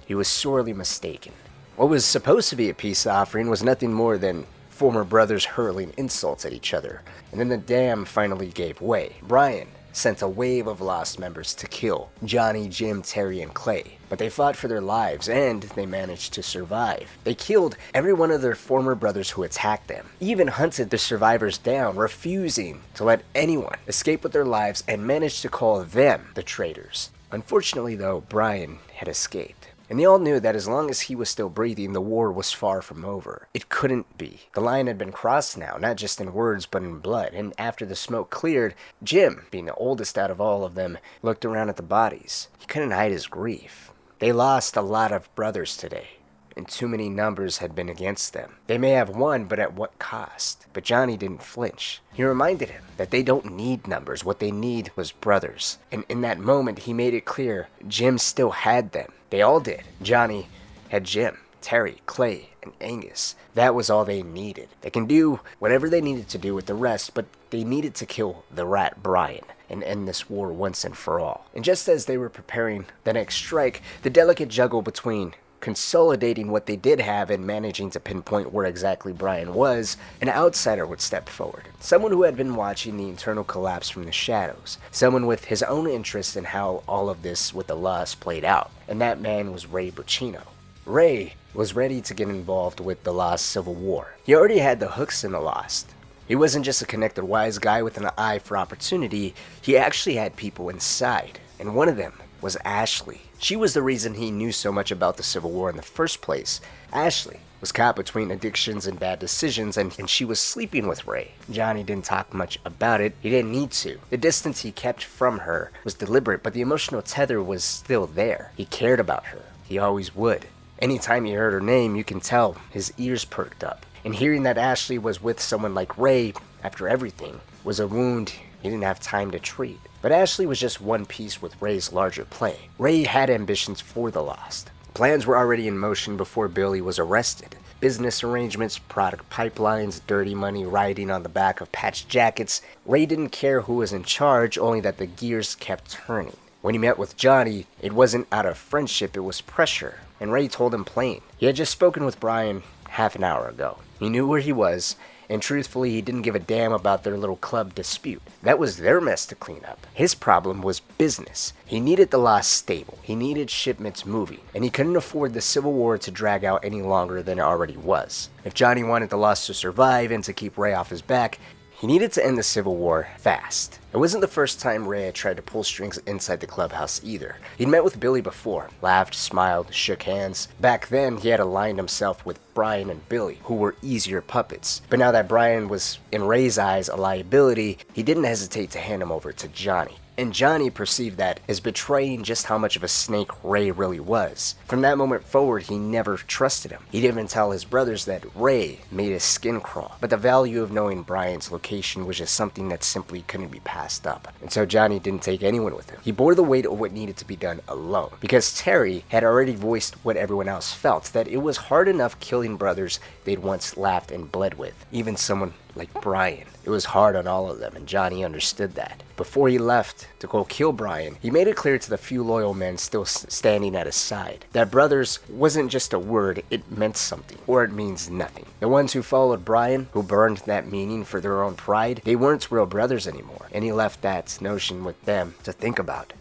S4: he was sorely mistaken. What was supposed to be a peace offering was nothing more than former brothers hurling insults at each other. And then the dam finally gave way. Brian sent a wave of Lost members to kill Johnny, Jim, Terry, and Clay. But they fought for their lives, and they managed to survive. They killed every one of their former brothers who attacked them, even hunted the survivors down, refusing to let anyone escape with their lives, and managed to call them the traitors. Unfortunately, though, Brian had escaped. And they all knew that as long as he was still breathing, the war was far from over. It couldn't be. The line had been crossed now, not just in words, but in blood. And after the smoke cleared, Jim, being the oldest out of all of them, looked around at the bodies. He couldn't hide his grief. They lost a lot of brothers today, and too many numbers had been against them. They may have won, but at what cost? But Johnny didn't flinch. He reminded him that they don't need numbers. What they need was brothers. And in that moment, he made it clear Jim still had them. They all did. Johnny had Jim, Terry, Clay, and Angus. That was all they needed. They can do whatever they needed to do with the rest, but they needed to kill the rat Brian and end this war once and for all. And just as they were preparing the next strike, the delicate juggle between consolidating what they did have and managing to pinpoint where exactly Brian was, an outsider would step forward. Someone who had been watching the internal collapse from the shadows. Someone with his own interest in how all of this with the Lost played out. And that man was Ray Buccino. Ray was ready to get involved with the Lost Civil War. He already had the hooks in the Lost. He wasn't just a connected wise guy with an eye for opportunity, he actually had people inside. And one of them was Ashley. She was the reason he knew so much about the Civil War in the first place. Ashley was caught between addictions and bad decisions, and she was sleeping with Ray. Johnny didn't talk much about it. He didn't need to. The distance he kept from her was deliberate, but the emotional tether was still there. He cared about her. He always would. Anytime he heard her name, you can tell his ears perked up. And hearing that Ashley was with someone like Ray, after everything, was a wound he didn't have time to treat. But Ashley was just one piece with Ray's larger play. Ray had ambitions for the Lost. Plans were already in motion before Billy was arrested. Business arrangements, product pipelines, dirty money riding on the back of patched jackets. Ray didn't care who was in charge, only that the gears kept turning. When he met with Johnny, it wasn't out of friendship, it was pressure. And Ray told him plain. He had just spoken with Brian half an hour ago. He knew where he was, and truthfully, he didn't give a damn about their little club dispute. That was their mess to clean up. His problem was business. He needed the Lost stable. He needed shipments moving, and he couldn't afford the Civil War to drag out any longer than it already was. If Johnny wanted the Lost to survive and to keep Ray off his back, he needed to end the Civil War fast. It wasn't the first time Ray had tried to pull strings inside the clubhouse either. He'd met with Billy before, laughed, smiled, shook hands. Back then, he had aligned himself with Brian and Billy, who were easier puppets. But now that Brian was, in Ray's eyes, a liability, he didn't hesitate to hand him over to Johnny. And Johnny perceived that as betraying just how much of a snake Ray really was. From that moment forward, he never trusted him. He'd even tell his brothers that Ray made his skin crawl. But the value of knowing Brian's location was just something that simply couldn't be passed up. And so Johnny didn't take anyone with him. He bore the weight of what needed to be done alone. Because Terry had already voiced what everyone else felt, that it was hard enough killing brothers they'd once laughed and bled with. Even someone like Brian. It was hard on all of them, and Johnny understood that. Before he left to go kill Brian, he made it clear to the few loyal men still standing at his side that brothers wasn't just a word, it meant something, or it means nothing. The ones who followed Brian, who burned that meaning for their own pride, they weren't real brothers anymore, and he left that notion with them to think about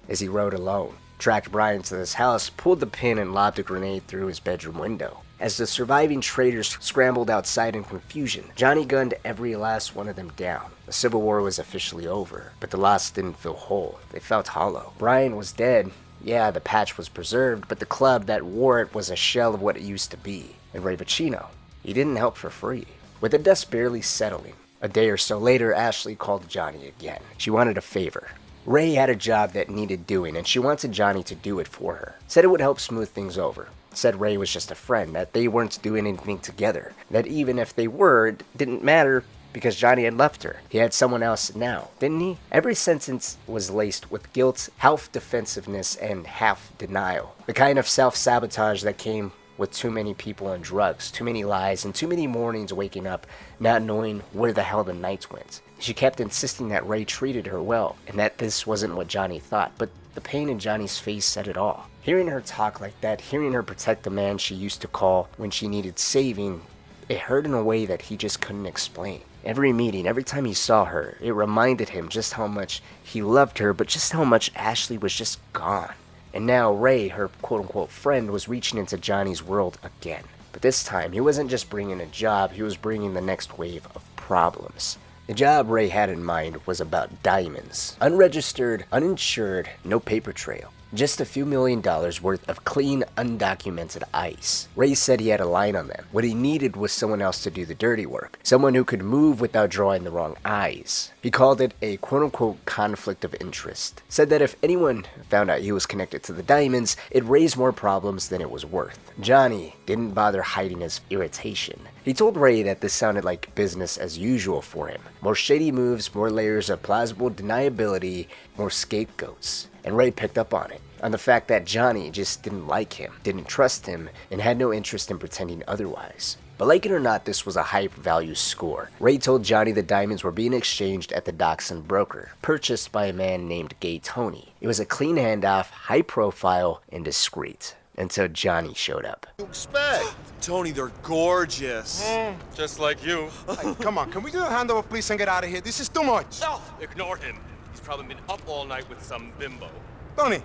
S4: as he rode alone. Tracked Brian to his house, pulled the pin, and lobbed a grenade through his bedroom window. As the surviving traitors scrambled outside in confusion, Johnny gunned every last one of them down. The Civil War was officially over, but the Lost didn't feel whole. They felt hollow. Brian was dead. Yeah, the patch was preserved, but the club that wore it was a shell of what it used to be. And Ray Buccino, he didn't help for free. With the dust barely settling, a day or so later, Ashley called Johnny again. She wanted a favor. Ray had a job that needed doing, and she wanted Johnny to do it for her. Said it would help smooth things over. Said Ray was just a friend, that they weren't doing anything together. That even if they were, it didn't matter because Johnny had left her. He had someone else now, didn't he? Every sentence was laced with guilt, half defensiveness, and half denial. The kind of self-sabotage that came with too many people on drugs, too many lies, and too many mornings waking up not knowing where the hell the nights went. She kept insisting that Ray treated her well, and that this wasn't what Johnny thought, but the pain in Johnny's face said it all. Hearing her talk like that, hearing her protect the man she used to call when she needed saving, it hurt in a way that he just couldn't explain. Every meeting, every time he saw her, it reminded him just how much he loved her, but just how much Ashley was just gone. And now Ray, her quote-unquote friend, was reaching into Johnny's world again. But this time, he wasn't just bringing a job, he was bringing the next wave of problems. The job Ray had in mind was about diamonds. Unregistered, uninsured, no paper trail. Just a few $1 million worth of clean, undocumented ice. Ray said he had a line on them. What he needed was someone else to do the dirty work. Someone who could move without drawing the wrong eyes. He called it a quote-unquote conflict of interest. Said that if anyone found out he was connected to the diamonds, it raised more problems than it was worth. Johnny didn't bother hiding his irritation. He told Ray that this sounded like business as usual for him. More shady moves, more layers of plausible deniability, more scapegoats. And Ray picked up on it. On the fact that Johnny just didn't like him, didn't trust him, and had no interest in pretending otherwise. But like it or not, this was a high-value score. Ray told Johnny the diamonds were being exchanged at the Dachshund broker, purchased by a man named Gay Tony. It was a clean handoff, high-profile, and discreet. Until Johnny showed up.
S7: Expect. Tony, they're gorgeous.
S8: Just like you.
S2: Hey, come on, can we do a handover, please, and get out of here? This is too much.
S8: No, ignore him. He's probably been up all night with some bimbo.
S2: Tony.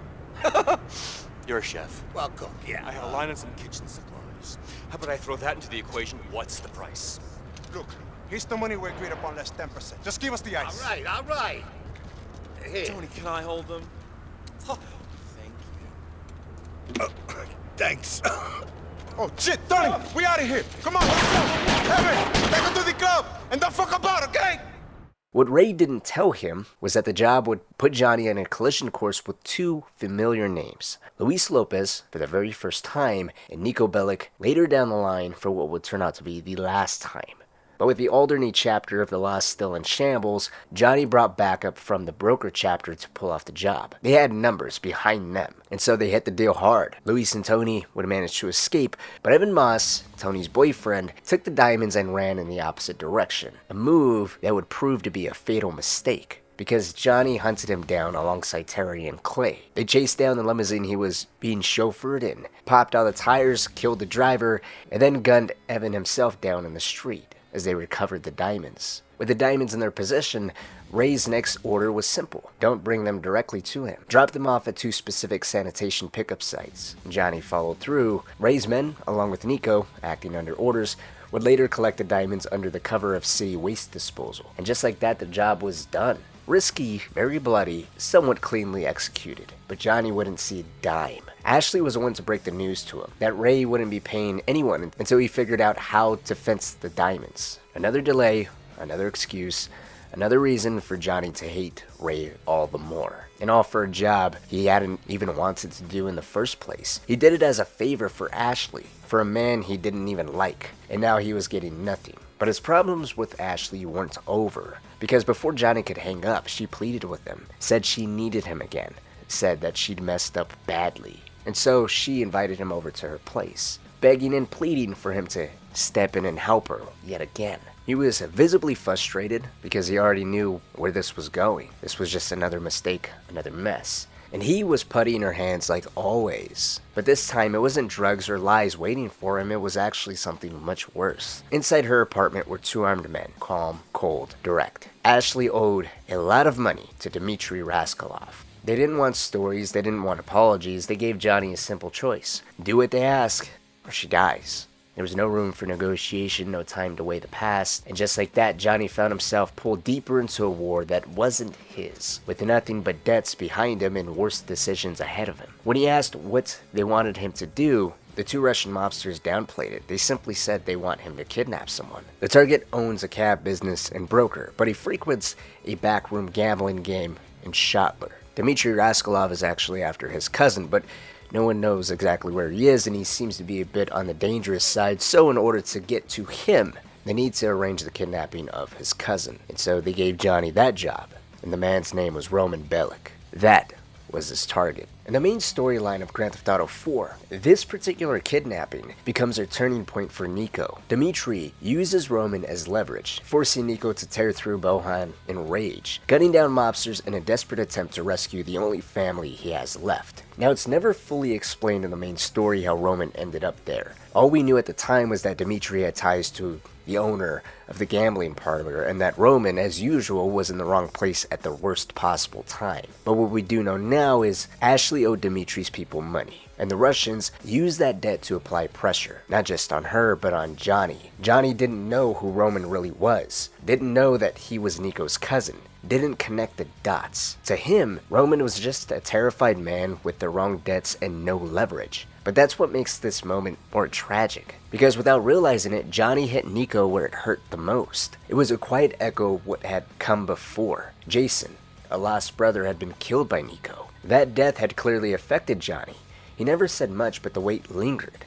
S8: You're a chef.
S7: Well, cook, yeah.
S8: I have a line on some kitchen supplies. How about I throw that into the equation? What's the price?
S2: Look, here's the money we agreed upon, less 10%. Just give us the ice.
S7: All right. Here.
S8: Tony, can I hold them? Oh, thank you.
S7: Thanks.
S2: Oh, shit, Tony, we out of here. Come on, let's go. Evan, take her to the club, and don't fuck about, okay?
S4: What Ray didn't tell him was that the job would put Johnny on a collision course with two familiar names. Luis Lopez, for the very first time, and Nico Bellic later down the line for what would turn out to be the last time. But with the Alderney chapter of the law still in shambles, Johnny brought backup from the broker chapter to pull off the job. They had numbers behind them, and so they hit the deal hard. Luis and Tony would have managed to escape, but Evan Moss, Tony's boyfriend, took the diamonds and ran in the opposite direction. A move that would prove to be a fatal mistake, because Johnny hunted him down alongside Terry and Clay. They chased down the limousine he was being chauffeured in, popped all the tires, killed the driver, and then gunned Evan himself down in the street as they recovered the diamonds. With the diamonds in their possession, Ray's next order was simple. Don't bring them directly to him. Drop them off at two specific sanitation pickup sites. Johnny followed through. Ray's men, along with Nico, acting under orders, would later collect the diamonds under the cover of city waste disposal. And just like that, the job was done. Risky, very bloody, somewhat cleanly executed. But Johnny wouldn't see a dime. Ashley was the one to break the news to him, that Ray wouldn't be paying anyone until he figured out how to fence the diamonds. Another delay, another excuse, another reason for Johnny to hate Ray all the more. And all for a job he hadn't even wanted to do in the first place. He did it as a favor for Ashley, for a man he didn't even like, and now he was getting nothing. But his problems with Ashley weren't over, because before Johnny could hang up, she pleaded with him, said she needed him again, said that she'd messed up badly. And so she invited him over to her place, begging and pleading for him to step in and help her yet again. He was visibly frustrated because he already knew where this was going. This was just another mistake, another mess. And he was putty in her hands like always. But this time it wasn't drugs or lies waiting for him, it was actually something much worse. Inside her apartment were two armed men, calm, cold, direct. Ashley owed a lot of money to Dmitry Raskolov. They didn't want stories, they didn't want apologies, they gave Johnny a simple choice. Do what they ask, or she dies. There was no room for negotiation, no time to weigh the past, and just like that, Johnny found himself pulled deeper into a war that wasn't his, with nothing but debts behind him and worse decisions ahead of him. When he asked what they wanted him to do, the two Russian mobsters downplayed it. They simply said they want him to kidnap someone. The target owns a cab business and broker, but he frequents a backroom gambling game in Schottler. Dmitry Raskolov is actually after his cousin, but no one knows exactly where he is, and he seems to be a bit on the dangerous side, so in order to get to him, They need to arrange the kidnapping of his cousin, and so they gave Johnny that job, and the man's name was Roman Bellic. That was his target. In the main storyline of Grand Theft Auto 4, this particular kidnapping becomes a turning point for Niko. Dimitri uses Roman as leverage, forcing Niko to tear through Bohan in rage, gunning down mobsters in a desperate attempt to rescue the only family he has left. Now, it's never fully explained in the main story how Roman ended up there. All we knew at the time was that Dimitri had ties to the owner of the gambling parlor, and that Roman, as usual, was in the wrong place at the worst possible time. But what we do know now is Ashley owed Dimitri's people money, and the Russians used that debt to apply pressure, not just on her, but on Johnny. Johnny didn't know who Roman really was, didn't know that he was Niko's cousin, didn't connect the dots. To him, Roman was just a terrified man with the wrong debts and no leverage. But that's what makes this moment more tragic, because without realizing it, Johnny hit Niko where it hurt the most. It was a quiet echo of what had come before. Jason, a lost brother, had been killed by Niko. That death had clearly affected Johnny. He never said much, but the weight lingered.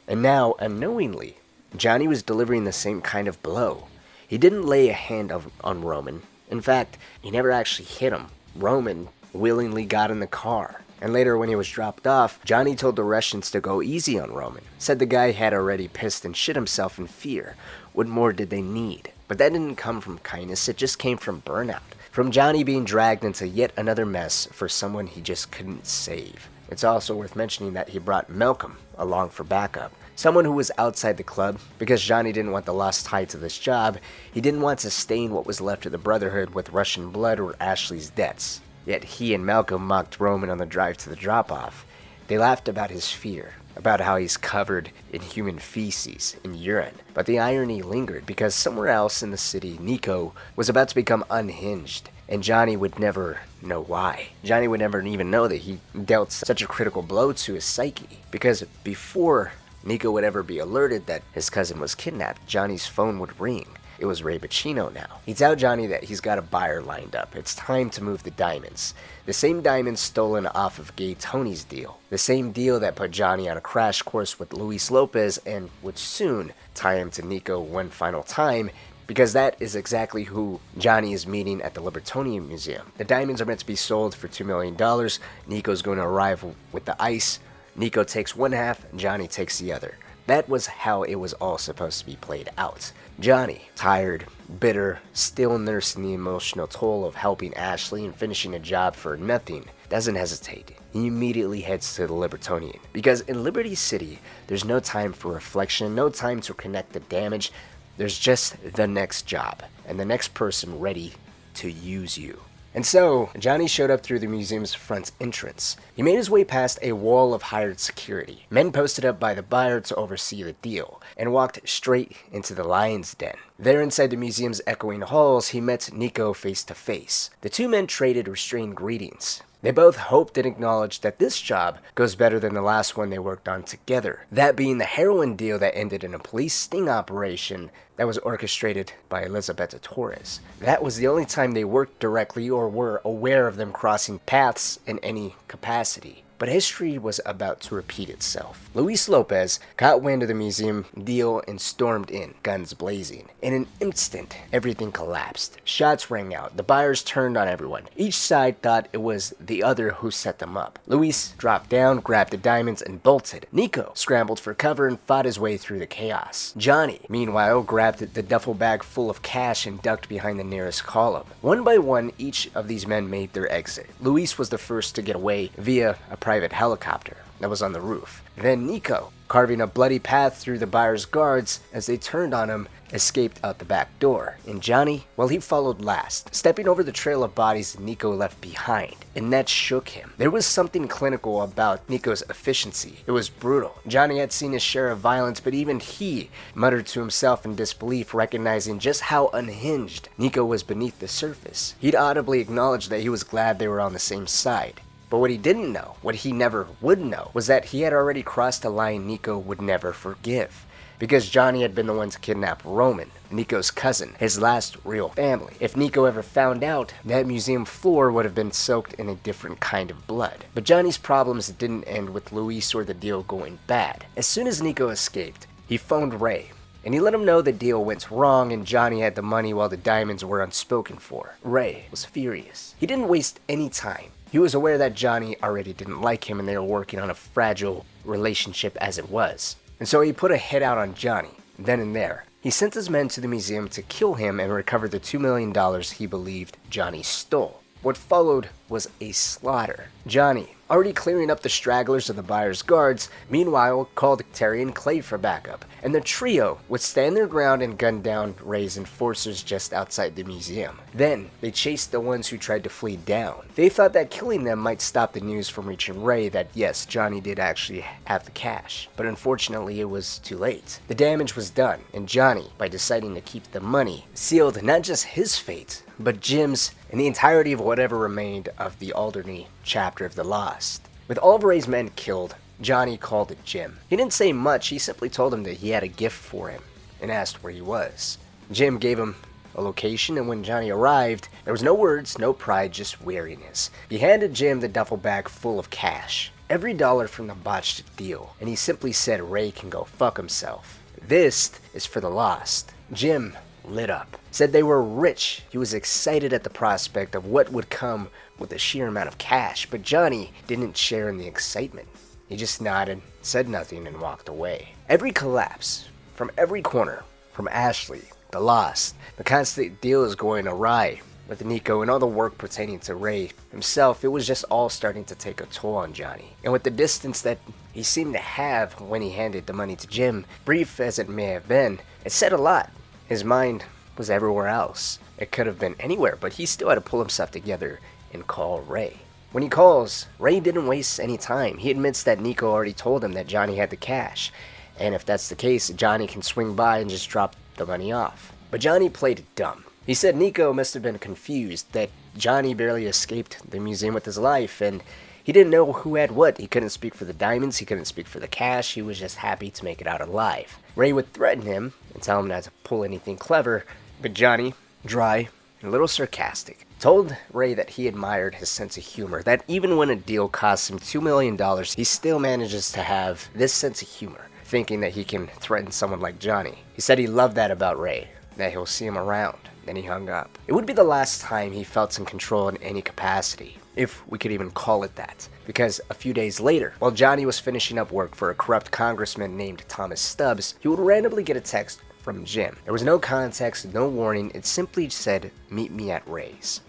S4: And now, unknowingly, Johnny was delivering the same kind of blow. He didn't lay a hand on Roman. In fact, he never actually hit him. Roman willingly got in the car. And later, when he was dropped off, Johnny told the Russians to go easy on Roman. Said the guy had already pissed and shit himself in fear. What more did they need? But that didn't come from kindness, it just came from burnout. From Johnny being dragged into yet another mess for someone he just couldn't save. It's also worth mentioning that he brought Malcolm along for backup. Someone who was outside the club, because Johnny didn't want the lost tie to this job. He didn't want to stain what was left of the Brotherhood with Russian blood or Ashley's debts. Yet he and Malcolm mocked Roman on the drive to the drop-off. They laughed about his fear, about how he's covered in human feces and urine. But the irony lingered because somewhere else in the city, Niko was about to become unhinged, and Johnny would never know why. Johnny would never even know that he dealt such a critical blow to his psyche, because before Niko would ever be alerted that his cousin was kidnapped, Johnny's phone would ring. It was Ray Bacino now. He tells Johnny that he's got a buyer lined up. It's time to move the diamonds. The same diamonds stolen off of Gay Tony's deal. The same deal that put Johnny on a crash course with Luis Lopez and would soon tie him to Niko one final time, because that is exactly who Johnny is meeting at the Libertonian Museum. The diamonds are meant to be sold for $2 million. Niko's going to arrive with the ice. Niko takes one half, Johnny takes the other. That was how it was all supposed to be played out. Johnny, tired, bitter, still nursing the emotional toll of helping Ashley and finishing a job for nothing, doesn't hesitate. He immediately heads to the Libertonian. Because in Liberty City, there's no time for reflection, no time to connect the damage. There's just the next job, and the next person ready to use you. And so, Johnny showed up through the museum's front entrance. He made his way past a wall of hired security, men posted up by the buyer to oversee the deal, and walked straight into the lion's den. There inside the museum's echoing halls, he met Niko face to face. The two men traded restrained greetings. They both hoped and acknowledged that this job goes better than the last one they worked on together. That being the heroin deal that ended in a police sting operation that was orchestrated by Elizabeth Torres. That was the only time they worked directly or were aware of them crossing paths in any capacity. But history was about to repeat itself. Luis Lopez caught wind of the museum deal and stormed in, guns blazing. In an instant, everything collapsed. Shots rang out. The buyers turned on everyone. Each side thought it was the other who set them up. Luis dropped down, grabbed the diamonds, and bolted. Niko scrambled for cover and fought his way through the chaos. Johnny, meanwhile, grabbed the duffel bag full of cash and ducked behind the nearest column. One by one, each of these men made their exit. Luis was the first to get away via a private helicopter that was on the roof. Then Niko, carving a bloody path through the buyer's guards as they turned on him, escaped out the back door. And Johnny, well, he followed last, stepping over the trail of bodies Niko left behind. And that shook him. There was something clinical about Niko's efficiency. It was brutal. Johnny had seen his share of violence, but even he muttered to himself in disbelief, recognizing just how unhinged Niko was beneath the surface. He'd audibly acknowledged that he was glad they were on the same side. But what he didn't know, what he never would know, was that he had already crossed a line Niko would never forgive. Because Johnny had been the one to kidnap Roman, Niko's cousin, his last real family. If Niko ever found out, that museum floor would have been soaked in a different kind of blood. But Johnny's problems didn't end with Luis or the deal going bad. As soon as Niko escaped, he phoned Ray, and he let him know the deal went wrong and Johnny had the money while the diamonds were unspoken for. Ray was furious. He didn't waste any time. He was aware that Johnny already didn't like him and they were working on a fragile relationship as it was. And so he put a hit out on Johnny, then and there. He sent his men to the museum to kill him and recover the $2 million he believed Johnny stole. What followed was a slaughter. Johnny, already clearing up the stragglers of the buyer's guards, meanwhile called Terry and Clay for backup, and the trio would stand their ground and gun down Ray's enforcers just outside the museum. Then, they chased the ones who tried to flee down. They thought that killing them might stop the news from reaching Ray that yes, Johnny did actually have the cash, but unfortunately it was too late. The damage was done, and Johnny, by deciding to keep the money, sealed not just his fate, but Jim's and the entirety of whatever remained of the Alderney chapter of the Lost. With all of Ray's men killed, Johnny called it Jim. He didn't say much, he simply told him that he had a gift for him and asked where he was. Jim gave him a location, and when Johnny arrived, there was no words, no pride, just weariness. He handed Jim the duffel bag full of cash, every dollar from the botched deal, and he simply said Ray can go fuck himself. This is for the Lost. Jim lit up, said they were rich. He was excited at the prospect of what would come with the sheer amount of cash, but Johnny didn't share in the excitement. He just nodded, said nothing, and walked away. Every collapse, from every corner, from Ashley, the Lost, the constant deal is going awry with Nico and all the work pertaining to Ray himself, it was just all starting to take a toll on Johnny. And with the distance that he seemed to have when he handed the money to Jim, brief as it may have been, it said a lot. His mind was everywhere else. It could have been anywhere, but he still had to pull himself together and call Ray. When he calls, Ray didn't waste any time. He admits that Nico already told him that Johnny had the cash, and if that's the case, Johnny can swing by and just drop the money off. But Johnny played it dumb. He said Nico must have been confused, that Johnny barely escaped the museum with his life, and he didn't know who had what. He couldn't speak for the diamonds, he couldn't speak for the cash, he was just happy to make it out alive. Ray would threaten him and tell him not to pull anything clever, but Johnny, dry and a little sarcastic, told Ray that he admired his sense of humor, that even when a deal costs him $2 million, he still manages to have this sense of humor, thinking that he can threaten someone like Johnny. He said he loved that about Ray, that he'll see him around. Then he hung up. It would be the last time he felt some control in any capacity, if we could even call it that, because a few days later, while Johnny was finishing up work for a corrupt congressman named Thomas Stubbs, he would randomly get a text from Jim. There was no context, no warning, it simply said, "Meet me at Ray's."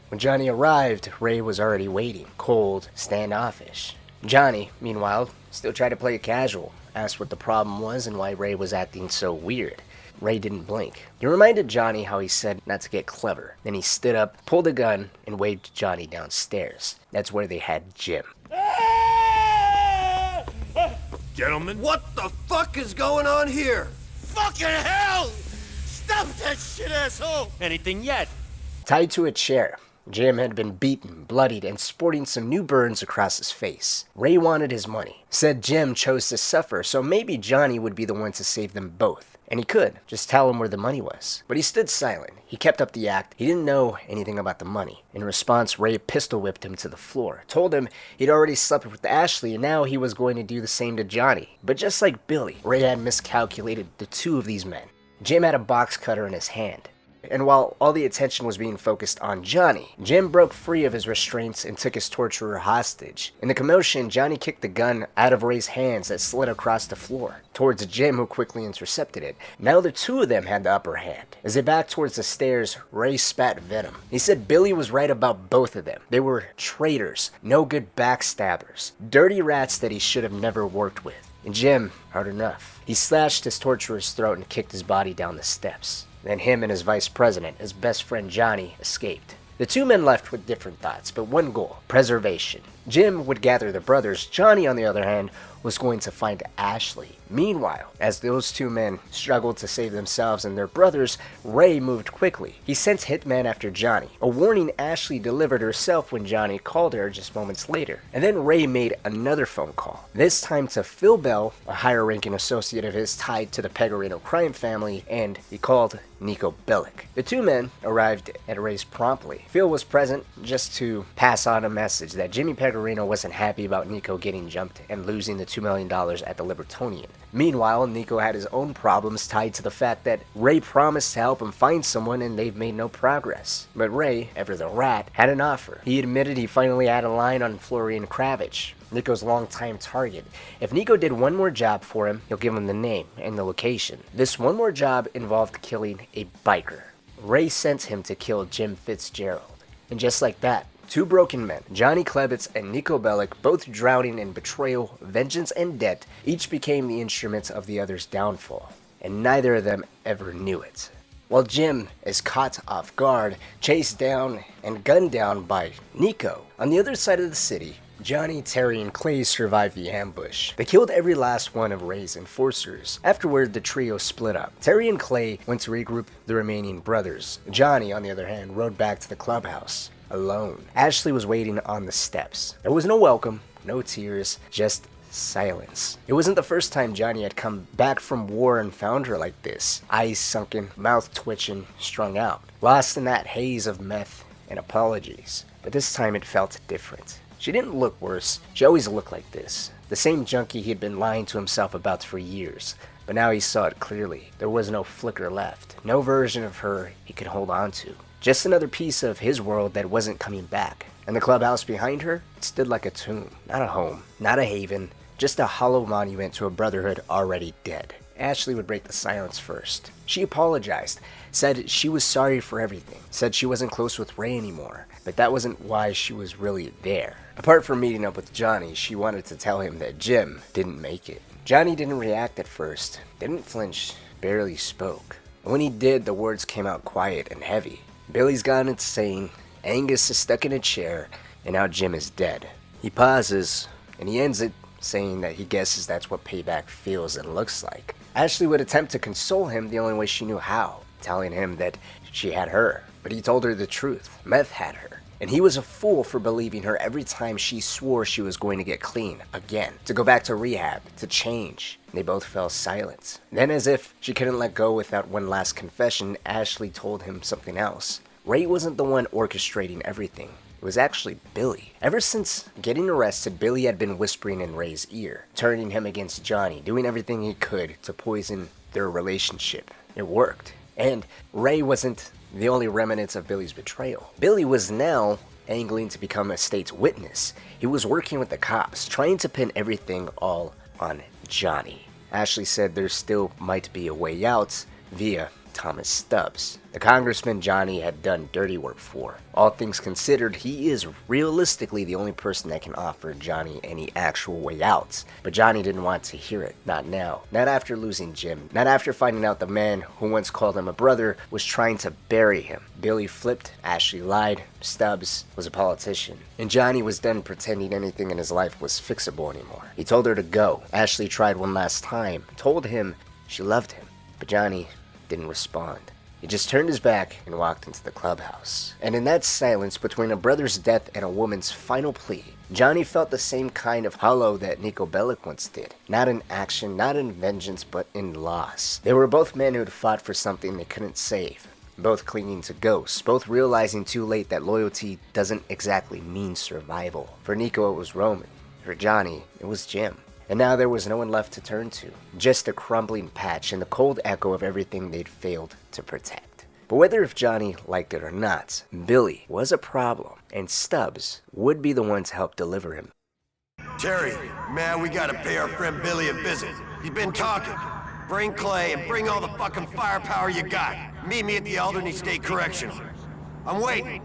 S4: When Johnny arrived, Ray was already waiting, cold, standoffish. Johnny, meanwhile, still tried to play it casual, asked what the problem was and why Ray was acting so weird. Ray didn't blink. He reminded Johnny how he said not to get clever. Then he stood up, pulled a gun, and waved Johnny downstairs. That's where they had Jim.
S7: Gentlemen?
S1: What the fuck is going on here?
S7: Fucking hell! Stop that shit, asshole!
S8: Anything yet?
S4: Tied to a chair, Jim had been beaten, bloodied, and sporting some new burns across his face. Ray wanted his money. Said Jim chose to suffer, so maybe Johnny would be the one to save them both. And he could, just tell him where the money was. But he stood silent. He kept up the act. He didn't know anything about the money. In response, Ray pistol whipped him to the floor. Told him he'd already slept with Ashley and now he was going to do the same to Johnny. But just like Billy, Ray had miscalculated the two of these men. Jim had a box cutter in his hand. And while all the attention was being focused on Johnny, Jim broke free of his restraints and took his torturer hostage. In the commotion, Johnny kicked the gun out of Ray's hands that slid across the floor, towards Jim, who quickly intercepted it. Now the two of them had the upper hand. As they backed towards the stairs, Ray spat venom. He said Billy was right about both of them. They were traitors, no good backstabbers, dirty rats that he should have never worked with. And Jim, hard enough. He slashed his torturer's throat and kicked his body down the steps. Then him and his vice president, his best friend Johnny, escaped. The two men left with different thoughts, but one goal, preservation. Jim would gather the brothers. Johnny, on the other hand, was going to find Ashley. Meanwhile, as those two men struggled to save themselves and their brothers, Ray moved quickly. He sent hitmen after Johnny, a warning Ashley delivered herself when Johnny called her just moments later. And then Ray made another phone call, this time to Phil Bell, a higher-ranking associate of his tied to the Pegorino crime family, and he called Nico Bellic. The two men arrived at Ray's promptly. Phil was present just to pass on a message that Jimmy Pegorino Pegarino wasn't happy about Nico getting jumped and losing the $2 million at the Libertonian. Meanwhile, Nico had his own problems tied to the fact that Ray promised to help him find someone and they've made no progress. But Ray, ever the rat, had an offer. He admitted he finally had a line on Florian Kravitz, Nico's longtime target. If Nico did one more job for him, he'll give him the name and the location. This one more job involved killing a biker. Ray sent him to kill Jim Fitzgerald. And just like that, two broken men, Johnny Klebitz and Niko Bellic, both drowning in betrayal, vengeance, and debt, each became the instruments of the other's downfall. And neither of them ever knew it. While Jim is caught off guard, chased down, and gunned down by Nico, on the other side of the city, Johnny, Terry, and Clay survived the ambush. They killed every last one of Ray's enforcers. Afterward, the trio split up. Terry and Clay went to regroup the remaining brothers. Johnny, on the other hand, rode back to the clubhouse, alone. Ashley was waiting on the steps. There was no welcome, no tears, just silence. It wasn't the first time Johnny had come back from war and found her like this. Eyes sunken, mouth twitching, strung out. Lost in that haze of meth and apologies. But this time it felt different. She didn't look worse. She always looked like this. The same junkie he had been lying to himself about for years. But now he saw it clearly. There was no flicker left. No version of her he could hold on to. Just another piece of his world that wasn't coming back. And the clubhouse behind her, it stood like a tomb. Not a home. Not a haven. Just a hollow monument to a brotherhood already dead. Ashley would break the silence first. She apologized, said she was sorry for everything, said she wasn't close with Ray anymore, but that wasn't why she was really there. Apart from meeting up with Johnny, she wanted to tell him that Jim didn't make it. Johnny didn't react at first, didn't flinch, barely spoke. When he did, the words came out quiet and heavy. Billy's gone insane, Angus is stuck in a chair, and now Jim is dead. He pauses, and he ends it saying that he guesses that's what payback feels and looks like. Ashley would attempt to console him the only way she knew how, telling him that she had her. But he told her the truth. Meth had her. And he was a fool for believing her every time she swore she was going to get clean again, to go back to rehab, to change. They both fell silent. Then, as if she couldn't let go without one last confession, Ashley told him something else. Ray wasn't the one orchestrating everything. It was actually Billy. Ever since getting arrested, Billy had been whispering in Ray's ear, turning him against Johnny, doing everything he could to poison their relationship. It worked. And Ray wasn't the only remnants of Billy's betrayal. Billy was now angling to become a state's witness. He was working with the cops, trying to pin everything all on Johnny. Ashley said there still might be a way out via Thomas Stubbs, the congressman Johnny had done dirty work for. All things considered, he is realistically the only person that can offer Johnny any actual way out. But Johnny didn't want to hear it. Not now. Not after losing Jim. Not after finding out the man who once called him a brother was trying to bury him. Billy flipped. Ashley lied. Stubbs was a politician. And Johnny was done pretending anything in his life was fixable anymore. He told her to go. Ashley tried one last time. Told him she loved him. But Johnny didn't respond. He just turned his back and walked into the clubhouse. And in that silence between a brother's death and a woman's final plea, Johnny felt the same kind of hollow that Niko Bellic once did. Not in action, not in vengeance, but in loss. They were both men who had fought for something they couldn't save. Both clinging to ghosts, both realizing too late that loyalty doesn't exactly mean survival. For Niko, it was Roman. For Johnny, it was Jim. And now there was no one left to turn to. Just a crumbling patch and the cold echo of everything they'd failed to protect. But whether if Johnny liked it or not, Billy was a problem, and Stubbs would be the one to help deliver him.
S1: Terry, man, we gotta pay our friend Billy a visit. He's been talking. Bring Clay and bring all the fucking firepower you got. Meet me at the Alderney State Correctional. I'm waiting.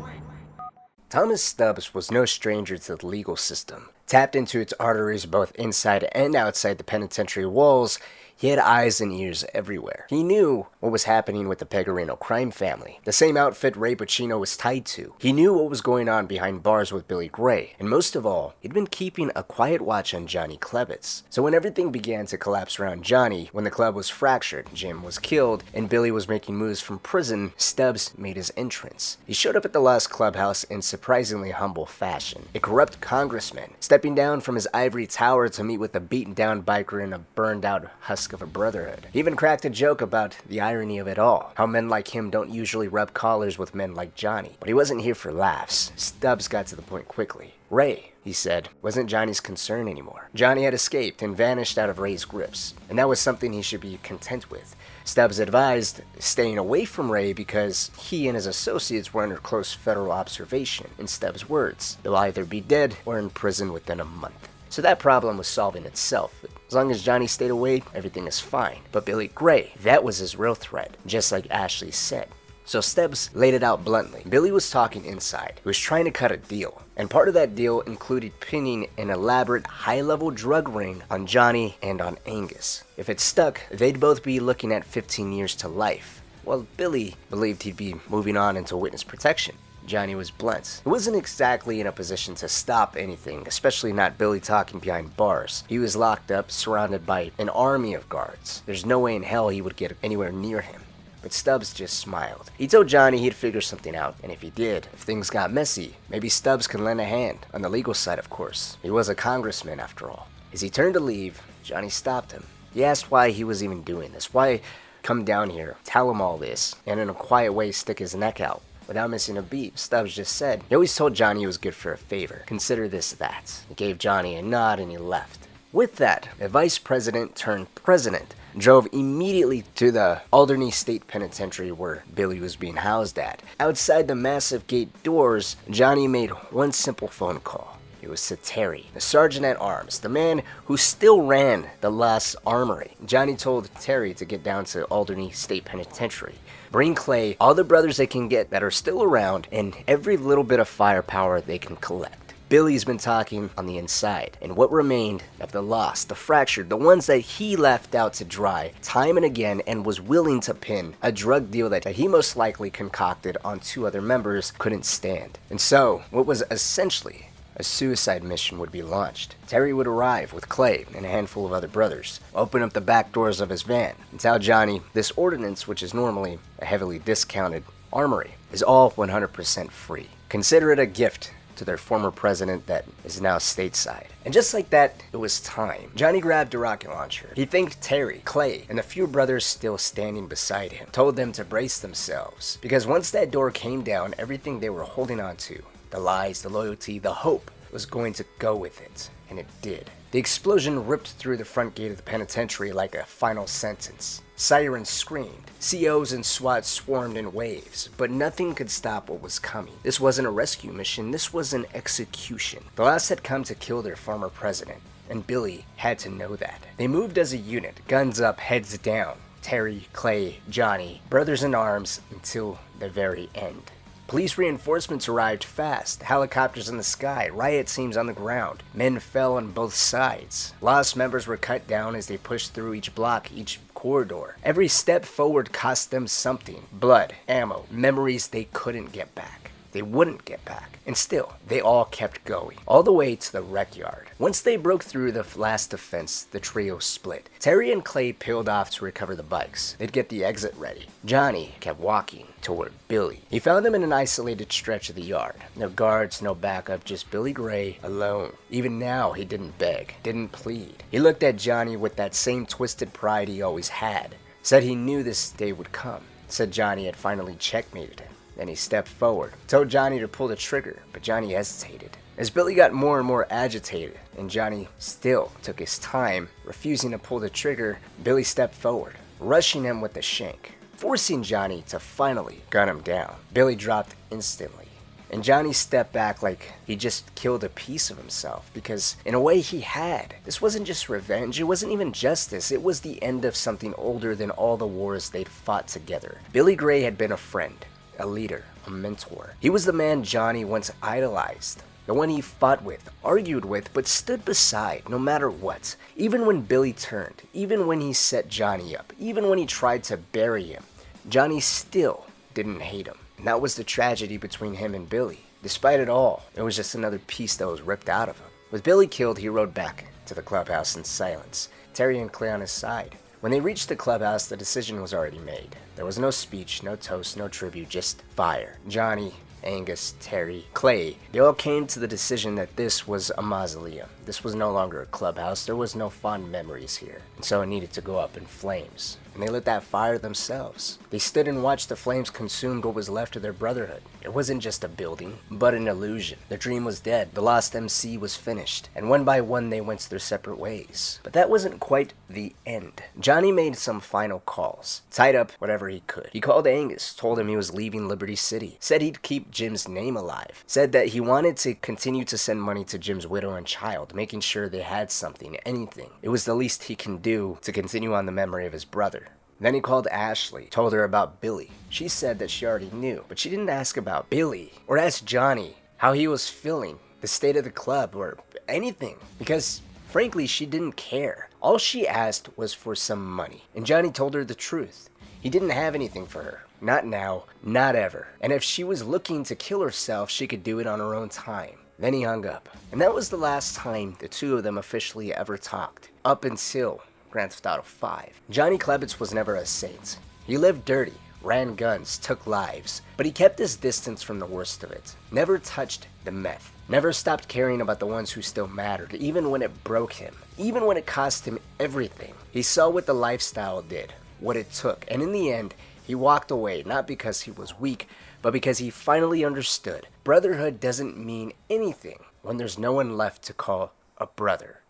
S4: Thomas Stubbs was no stranger to the legal system. Tapped into its arteries both inside and outside the penitentiary walls, he had eyes and ears everywhere. He knew what was happening with the Pegarino crime family, the same outfit Ray Pacino was tied to. He knew what was going on behind bars with Billy Gray, and most of all, he'd been keeping a quiet watch on Johnny Klebitz. So when everything began to collapse around Johnny, when the club was fractured, Jim was killed, and Billy was making moves from prison, Stubbs made his entrance. He showed up at the Lost Clubhouse in surprisingly humble fashion. A corrupt congressman, stepping down from his ivory tower to meet with a beaten-down biker and a burned-out hustler mask of a brotherhood. He even cracked a joke about the irony of it all, how men like him don't usually rub collars with men like Johnny. But he wasn't here for laughs. Stubbs got to the point quickly. Ray, he said, wasn't Johnny's concern anymore. Johnny had escaped and vanished out of Ray's grips, and that was something he should be content with. Stubbs advised staying away from Ray because he and his associates were under close federal observation. In Stubbs' words, they'll either be dead or in prison within a month. So that problem was solving itself. As long as Johnny stayed away, everything is fine. But Billy Gray, that was his real threat, just like Ashley said. So Stubbs laid it out bluntly. Billy was talking inside. He was trying to cut a deal. And part of that deal included pinning an elaborate high-level drug ring on Johnny and on Angus. If it stuck, they'd both be looking at 15 years to life. Well, Billy believed he'd be moving on into witness protection. Johnny was blunt. He wasn't exactly in a position to stop anything, especially not Billy talking behind bars. He was locked up, surrounded by an army of guards. There's no way in hell he would get anywhere near him. But Stubbs just smiled. He told Johnny he'd figure something out, and if he did, if things got messy, maybe Stubbs could lend a hand. On the legal side, of course. He was a congressman, after all. As he turned to leave, Johnny stopped him. He asked why he was even doing this. Why come down here, tell him all this, and in a quiet way stick his neck out. Without missing a beat, Stubbs just said, he always told Johnny he was good for a favor. Consider this that. He gave Johnny a nod and he left. With that, the vice president turned president drove immediately to the Alderney State Penitentiary where Billy was being housed at. Outside the massive gate doors, Johnny made one simple phone call. It was to Terry, the sergeant-at-arms, the man who still ran the Lost Armory. Johnny told Terry to get down to Alderney State Penitentiary. Bring Clay, all the brothers they can get that are still around, and every little bit of firepower they can collect. Billy's been talking on the inside, and what remained of the lost, the fractured, the ones that he left out to dry time and again and was willing to pin a drug deal that he most likely concocted on two other members couldn't stand. And so, what was essentially a suicide mission would be launched. Terry would arrive with Clay and a handful of other brothers, open up the back doors of his van, and tell Johnny this ordinance, which is normally a heavily discounted armory, is all 100% free. Consider it a gift to their former president that is now stateside. And just like that, it was time. Johnny grabbed a rocket launcher. He thanked Terry, Clay, and the few brothers still standing beside him, told them to brace themselves, because once that door came down, everything they were holding on to, the lies, the loyalty, the hope, was going to go with it. And it did. The explosion ripped through the front gate of the penitentiary like a final sentence. Sirens screamed. COs and SWAT swarmed in waves, but nothing could stop what was coming. This wasn't a rescue mission, this was an execution. The last had come to kill their former president, and Billy had to know that. They moved as a unit, guns up, heads down. Terry, Clay, Johnny, brothers in arms, until the very end. Police reinforcements arrived fast, helicopters in the sky, riot teams on the ground. Men fell on both sides. Lost members were cut down as they pushed through each block, each corridor. Every step forward cost them something. Blood, ammo, memories they couldn't get back. They wouldn't get back. And still, they all kept going, all the way to the rec yard. Once they broke through the last defense, the trio split. Terry and Clay peeled off to recover the bikes. They'd get the exit ready. Johnny kept walking toward Billy. He found him in an isolated stretch of the yard. No guards, no backup, just Billy Gray alone. Even now, he didn't beg, didn't plead. He looked at Johnny with that same twisted pride he always had. Said he knew this day would come. Said Johnny had finally checkmated him. Then he stepped forward, told Johnny to pull the trigger, but Johnny hesitated. As Billy got more and more agitated, and Johnny still took his time, refusing to pull the trigger, Billy stepped forward, rushing him with the shank, forcing Johnny to finally gun him down. Billy dropped instantly, and Johnny stepped back like he just killed a piece of himself, because in a way he had. This wasn't just revenge, it wasn't even justice, it was the end of something older than all the wars they'd fought together. Billy Gray had been a friend, a leader, a mentor. He was the man Johnny once idolized, the one he fought with, argued with, but stood beside no matter what. Even when Billy turned, even when he set Johnny up, even when he tried to bury him, Johnny still didn't hate him. And that was the tragedy between him and Billy. Despite it all, it was just another piece that was ripped out of him. With Billy killed, he rode back to the clubhouse in silence, Terry and Clay on his side. When they reached the clubhouse, the decision was already made. There was no speech, no toast, no tribute, just fire. Johnny Angus, Terry, Clay, they all came to the decision that this was a mausoleum. This was no longer a clubhouse. There was no fond memories here. And so it needed to go up in flames. And they lit that fire themselves. They stood and watched the flames consume what was left of their brotherhood. It wasn't just a building, but an illusion. The dream was dead. The lost MC was finished. And one by one they went their separate ways. But that wasn't quite the end. Johnny made some final calls. Tied up whatever he could. He called Angus, told him he was leaving Liberty City. Said he'd keep Jim's name alive. Said that he wanted to continue to send money to Jim's widow and child, making sure they had something, anything. It was the least he can do to continue on the memory of his brother. Then he called Ashley, told her about Billy. She said that she already knew, but she didn't ask about Billy, or ask Johnny how he was feeling, the state of the club, or anything, because frankly she didn't care. All she asked was for some money, and Johnny told her the truth. He didn't have anything for her. Not now, not ever. And if she was looking to kill herself, she could do it on her own time. Then he hung up. And that was the last time the two of them officially ever talked. Up until Grand Theft Auto 5. Johnny Klebitz was never a saint. He lived dirty, ran guns, took lives, but he kept his distance from the worst of it. Never touched the meth. Never stopped caring about the ones who still mattered, even when it broke him. Even when it cost him everything. He saw what the lifestyle did, what it took, and in the end, he walked away, not because he was weak, but because he finally understood. Brotherhood doesn't mean anything when there's no one left to call a brother.